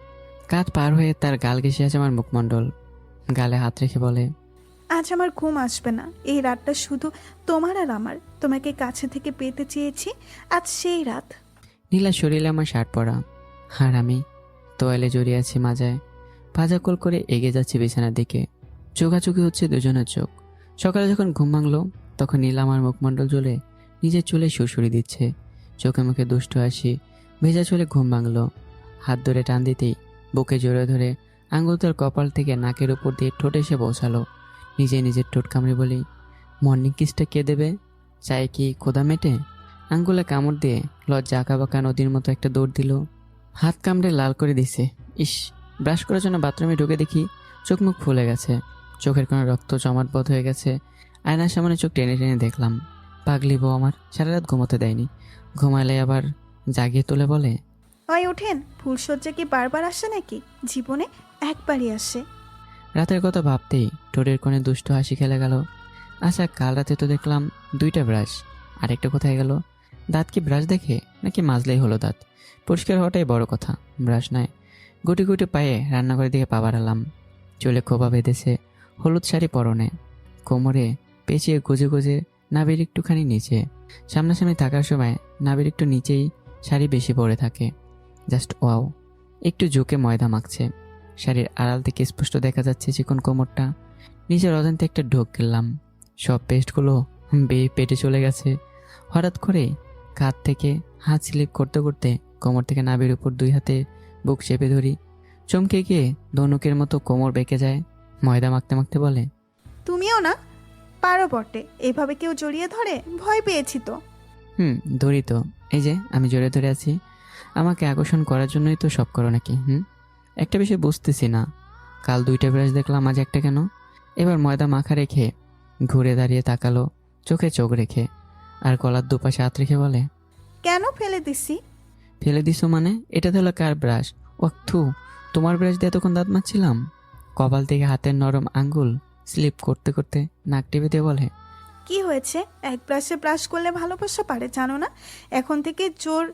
কাঁধ পার হয়ে তার গাল ঘেঁষে আছে আমার মুখমণ্ডল। গালে হাত রেখে বলে, আজ আমার ঘুম আসবে না। এই রাতটা শুধু তোমার আর আমার। তোমাকে কাছে থেকে পেতে চেয়েছি, আজ সেই রাত। নীলা শরীরে আমার শার্ট পরা, আর আমি তোয়ালে জড়িয়ে আছি মাজায়। ভাজা কোল করে এগিয়ে যাচ্ছি বিছানার দিকে। চোখাচোখি হচ্ছে দুজনের চোখ। সকালে যখন ঘুম ভাঙলো তখন নীলা আমার মুখমণ্ডল জ্বলে নিজের চুলে সুরসুরি দিচ্ছে। চোখে মুখে দুষ্ট হাসি। ভেজা চুলে ঘুম ভাঙলো। হাত ধরে টান দিতেই বুকে জড়িয়ে ধরে আঙুল তার কপাল থেকে নাকের উপর দিয়ে ঠোঁটে এসে পৌঁছালো। নিজে নিজের ঠোঁট কামড়ে বলি, মর্নিং কিসটা কে দেবে? চাই কি ক্ষুধা মেটে? আঙ্গুলে কামড় দিয়ে লজ্জা আঁকা বাঁকা নদীর মতো একটা দৌড় দিল। হাত কামড়ে লাল করে দিছে। ইস, ব্রাশ করার জন্য বাথরুমে ঢুকে দেখি চোখ মুখ ফুলে গেছে। চোখের কোনো রক্ত জমাট বোধ হয়ে গেছে। আয়নার সামনে চোখ টেনে টেনে দেখলাম। পাগলি বউ আমার সারা রাত ঘুমোতে দেয়নি। ঘুমাইলে আবার জাগিয়ে তুলে বলে, ওই ওঠেন, ফুলসজ্জা কি বারবার আসে নাকি? জীবনে একবারই আসে। রাতের কথা ভাবতেই ঠোঁটের কোণে দুষ্ট হাসি খেলে গেল। আচ্ছা, কাল রাতে তো দেখলাম 2টা ব্রাশ, আরেকটা কোথায় গেল? দাঁত কি ব্রাশ দেখে নাকি মাজলেই হলো দাঁত? পরিষ্কার হওয়াটাই বড় কথা, ব্রাশ নয়। গুটি গুটি পায়ে রান্নাঘরের দিকে পা বাড়ালাম। চুলে খোপা বেঁধেছে, হলুদ শাড়ি পরনে, কোমরে পেঁচিয়ে গুজে গুজে নাভির একটুখানি নিচে। সামনাসামনি থাকার সময় নাভির একটু নিচেই শাড়ি বেশি পরে থাকে। Just wow. একটু ঝুঁকে ময়দা মাখছে। শাড়ির আড়াল থেকে স্পষ্ট দেখা যাচ্ছে চিকন কোমরটা। নিজের অজান্তে একটা ঢোক গেলাম। সব পেস্টগুলো বেয়ে পেটে চলে গেছে। হঠাৎ করে কাঁধ থেকে হাত স্লিপ করতে করতে কোমর থেকে নাভির উপর 2 হাতে বুক চেপে ধরি। চমকে গিয়ে ধনুকের মতো কোমর বেঁকে যায়। ময়দা মাখতে মাখতে বলে, তুমিও না পারো বটে, এভাবে কেউ জড়িয়ে ধরে? ভয় পেয়েছি তো। ধরি তো, এই যে আমি জোরে ধরে আছি। আমাকে আকর্ষণ করার জন্যই তো সব করো নাকি? একটা বিষয় বুঝতেছি না, কাল 2টা ব্রাশ দেখলাম, আজ একটা কেন? এবার ময়দা মাখা রেখে ঘুরে দাঁড়িয়ে তাকালো, চোখে চোখ রেখে, আর গলার দুপাশে হাত রেখে বলে, কেন ফেলে দিছি? ফেলে দিছো মানে? এটা তো হলো কার ব্রাশ? থু, তোমার ব্রাশ দিয়ে এতক্ষণ দাঁত মাজছিলাম। কপাল থেকে হাতের নরম আঙ্গুল স্লিপ করতে করতে নাক টিপে দিয়ে বলে, কি হয়েছে? এক ব্রাশে ব্রাশ করলে ভালোবাসা পারে জানো না? এখন থেকে জোর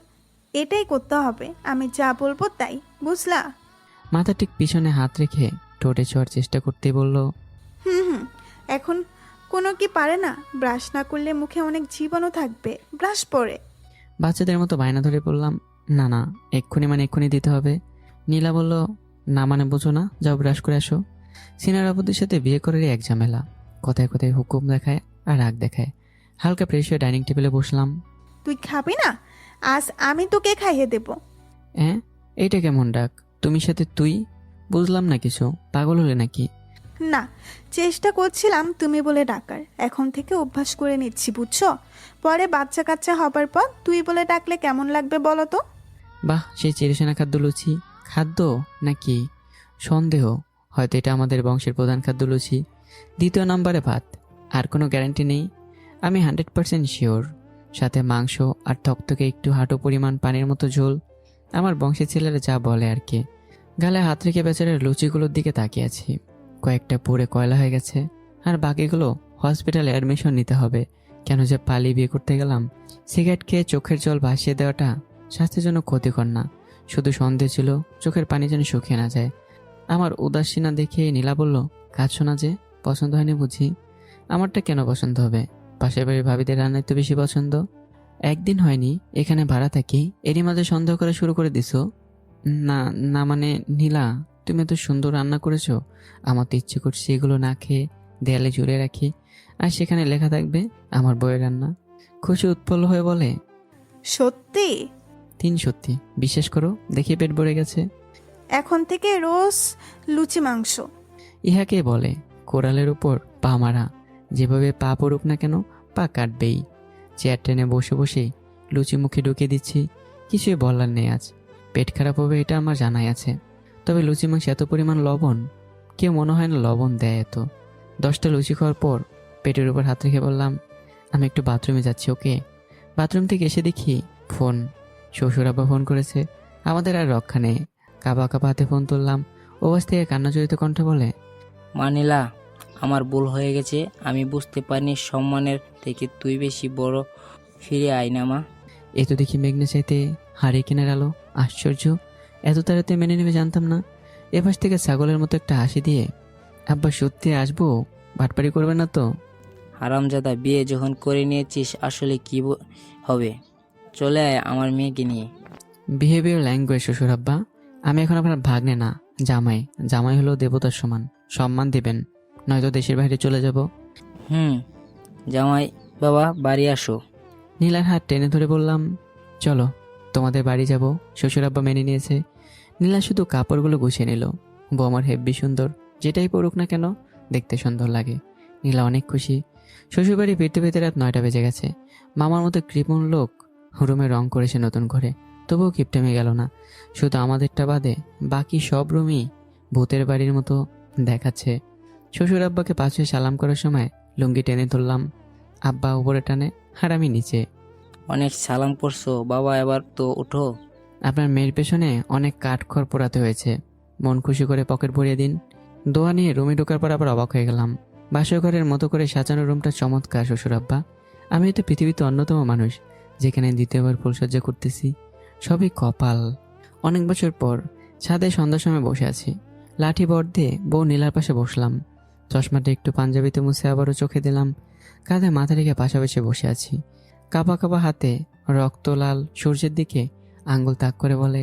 এটাই করতে হবে, আমি যা বলবো তাই, বুঝলা? মাথা ঠিক পিছনে হাত রেখে ঠোঁটে ছোঁয়ার চেষ্টা করতেই বলল, হুম, এখন কোনো কি পারে না? ব্রাশ না করলে মুখে অনেক জীবাণু থাকবে, ব্রাশ পরে। বাচ্চাদের মতো বায়না ধরে বললাম, না না, এক্ষুনি মানে এক্ষুনি দিতে হবে। নীলা বলল, না মানে বোঝো না, যাও ব্রাশ করে আসো। সিনিয়র আপুদের সাথে বিয়ে করারই এক ঝামেলা, কথায় কথায় হুকুম দেখায় আর রাগ দেখায়। হালকা ফ্রেশ হয়ে ডাইনিং টেবিলে বসলাম। তুই খাবি না? আজ আমি তোকে খাইয়ে দেব। এইটা কেমন ডাক? তুমি সাথে তুই? বুঝলাম না কিছু, পাগল হলে নাকি? না, চেষ্টা করছিলাম তুমি বলে ডাকার, এখন থেকে অভ্যাস করে নিচ্ছি, বুঝছো? পরে বাচ্চা কাচ্চা হবার পর তুই বলে ডাকলে কেমন লাগবে বলো তো? বাহ, সেই চেরোসেনা খাদ্য লুচি। খাদ্য নাকি সন্দেহ? হয়তো এটা আমাদের বংশের প্রধান খাদ্য লুচি। 2য় নম্বরে ভাত, আর কোনো গ্যারান্টি নেই। আমি 100% শিওর। সাথে মাংস আর থকথকে একটু হাঁটু পরিমাণ পানির মতো ঝোল। আমার বংশের ছেলেরা যা বলে আর কি। গালে হাত রেখে বেচারের লুচিগুলোর দিকে তাকিয়ে আছি। কয়েকটা পুড়ে কয়লা হয়ে গেছে, আর বাকিগুলো হসপিটালে অ্যাডমিশন নিতে হবে। কেন যে পালিয়ে বিয়ে করতে গেলাম? সিগারেট খেয়ে চোখের জল ভাসিয়ে দেওয়াটা স্বাস্থ্যের জন্য ক্ষতিকর না, শুধু সন্দেহ ছিল চোখের পানি যেন শুকিয়ে না যায়। আমার উদাসীনা দেখে নীলা বলল, কাঁদছো না যে? পছন্দ হয়নি বুঝি? আমারটা কেন পছন্দ হবে? পাশের বাড়ির ভাবিদের রান্নায় তো বেশি পছন্দ। একদিন হয়নি এখানে ভাড়া থাকি, এরই মাঝে সন্দেহ করা শুরু করে দিছো? না না মানে নীলা, তুমি এত সুন্দর রান্না করেছো, আমার তো ইচ্ছে করছে এগুলো না খেয়ে দেয়ালে জুড়ে রাখি, আর সেখানে লেখা থাকবে আমার বউয়ের রান্না। খুশি উৎপন্ন হয়ে বলে, সত্যি? সত্যি, বিশ্বাস করো, দেখি পেট ভরে গেছে। এখন থেকে রোজ লুচি মাংস। ইহাকে বলে কোরালের উপর পা মারা। যেভাবে পা পড়ুক না কেন, পা কাটবেই। চেয়ার টেনে বসে বসেই লুচি মুখে ঢুকিয়ে দিচ্ছি। কিছুই বলার নেই আজ। পেট খারাপ হবে এটা আমার জানাই আছে, তবে লুচি মাংস এত পরিমাণ লবণ, কেউ মনে হয় না লবণ দেয় এত। 10টা লুচি খাওয়ার পর পেটের উপর হাত রেখে বললাম, আমি একটু বাথরুমে যাচ্ছি, ওকে? বাথরুম থেকে এসে দেখি ফোন। শ্বশুর আব্বা ফোন করেছে। আমাদের আর রক্ষা নেই, কাঁপা কাঁপা হাতে ফোন তুললাম। ওপাশ থেকে কান্না জড়িত কণ্ঠে বলে, মানিলা, আমার ভুল হয়ে গেছে, আমি বুঝতে পারিনি সম্মানের থেকে তুই বেশি বড়, ফিরে আয় না মা। এ তো দেখি মেঘনা চাইতে হারিকেনের আলো। আশ্চর্য, এত তাড়াতাড়ি মেনে নেবে জানতাম না। এপাশ থেকে ছাগলের মতো একটা হাসি দিয়ে, আব্বা সত্যি আসবো, বাটপাড়ি করবে না তো? হারামজাদা, বিয়ে যখন করে নিয়েছিস আসলে কি হবে? চলে আয় আমার মেয়েকে নিয়ে। বিহেভিয়ার ল্যাঙ্গুয়েজ শ্বশুর আব্বা। আমি এখন আপনার ভাগ্নে না, জামাই। জামাই হলো দেবতার সমান, সম্মান দিবেন, নয়তো দেশের বাইরে চলে যাব। জামাই বাবা, বাড়ি আসো। নীলার হাত টেনে ধরে বললাম, চলো তোমাদের বাড়ি যাব। শ্বশুর আব্বা মেনে নিয়েছে। নীলা শুধু কাপড়গুলো গুছিয়ে নিল। বউ আমার হেব্বি সুন্দর, যেটাই পড়ুক না কেন দেখতে সুন্দর লাগে। নীলা অনেক খুশি। শ্বশুরবাড়ি ফিরতে ফিরতে রাত 9টা বেজে গেছে। মামার মতো কৃপণ লোক রুমে রং করেছে নতুন করে, তবুও কিপটেমে গেল না। শুধু আমাদেরটা বাদে বাকি সব রুমই ভূতের বাড়ির মতো দেখাচ্ছে। শ্বশুর আব্বাকে পাশে সালাম করার সময় লুঙ্গি টেনে ধরলাম। আব্বা উপরে টানে আর আমি নিচে। অনেক সালাম করছো বাবা, এবার তো উঠো। আপনার মেয়ের পেছনে অনেক কাঠখড় পোড়াতে হয়েছে, মন খুশি করে পকেট ভরিয়ে দিন। দোয়া নিয়ে রুমে ঢোকার পর আবার অবাক হয়ে গেলাম। বাসঘরের মতো করে সাজানো রুমটা চমৎকার শ্বশুর আব্বা। আমি তো পৃথিবীতে অন্যতম মানুষ যেখানে দ্বিতীয়বার ফুলসজ্জা করতেছি। সবই কপাল। অনেক বছর পর ছাদে সন্ধ্যার সময় বসে আছি। লাঠি বর দিয়ে বউ নীলার পাশে বসলাম। চশমাটা একটু পাঞ্জাবিতে মুছে আবারও চোখে দিলাম। কাঁধে মাথা রেখে পাশাপাশি বসে আছি। কাঁপা কাঁপা হাতে রক্ত লাল সূর্যের দিকে আঙ্গুল তাক করে বলে,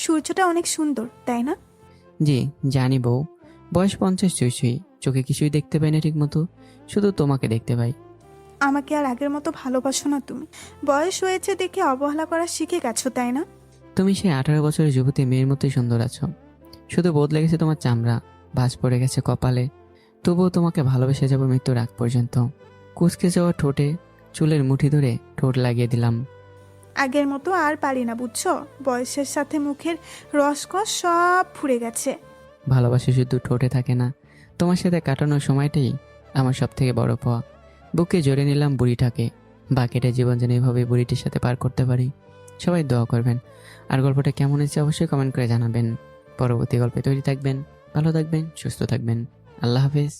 সূর্যটা অনেক সুন্দর, তাই না? জি জানি বউ, বয়স 50 ছুঁই, চোখে কিছুই দেখতে পাই না ঠিক মতো, শুধু তোমাকে দেখতে পাই। আমাকে আর আগের মতো ভালোবাসো না তুমি। বয়স হয়েছে দেখে অবহেলা করা শিখে গেছো, তাই না? তুমি সেই 18 বছরের যুবতী মেয়ের মতোই সুন্দর আছো, শুধু বদলে গেছে তোমার চামড়া, ভাঁজ পড়ে গেছে কপালে। তবুও তোমাকে ভালোবেসে যাবো মৃত্যুর আগ পর্যন্ত। কুচকে যাওয়া ঠোঁটে চুলের মুঠি ধরে ঠোঁট লাগিয়ে দিলাম। আগের মতো আর পারি না, বুঝছো? বয়সের সাথে মুখের রসকস সব ফুরে গেছে। ভালোবাসা শুধু ঠোঁটে থাকে না, তোমার সাথে কাটানোর সময়টাই আমার সব থেকে বড় পাওয়া। বুকে জড়িয়ে নিলাম বুড়িটাকে, বাকিটা জীবন যেন এইভাবে বুড়িটির সাথে পার করতে পারি। সবাই দোয়া করবেন, আর গল্পটা কেমন হয়েছে অবশ্যই কমেন্ট করে জানাবেন। পরবর্তী গল্পে তৈরি থাকবেন, ভালো থাকবেন, সুস্থ থাকবেন। আল্লাহ হাফেজ।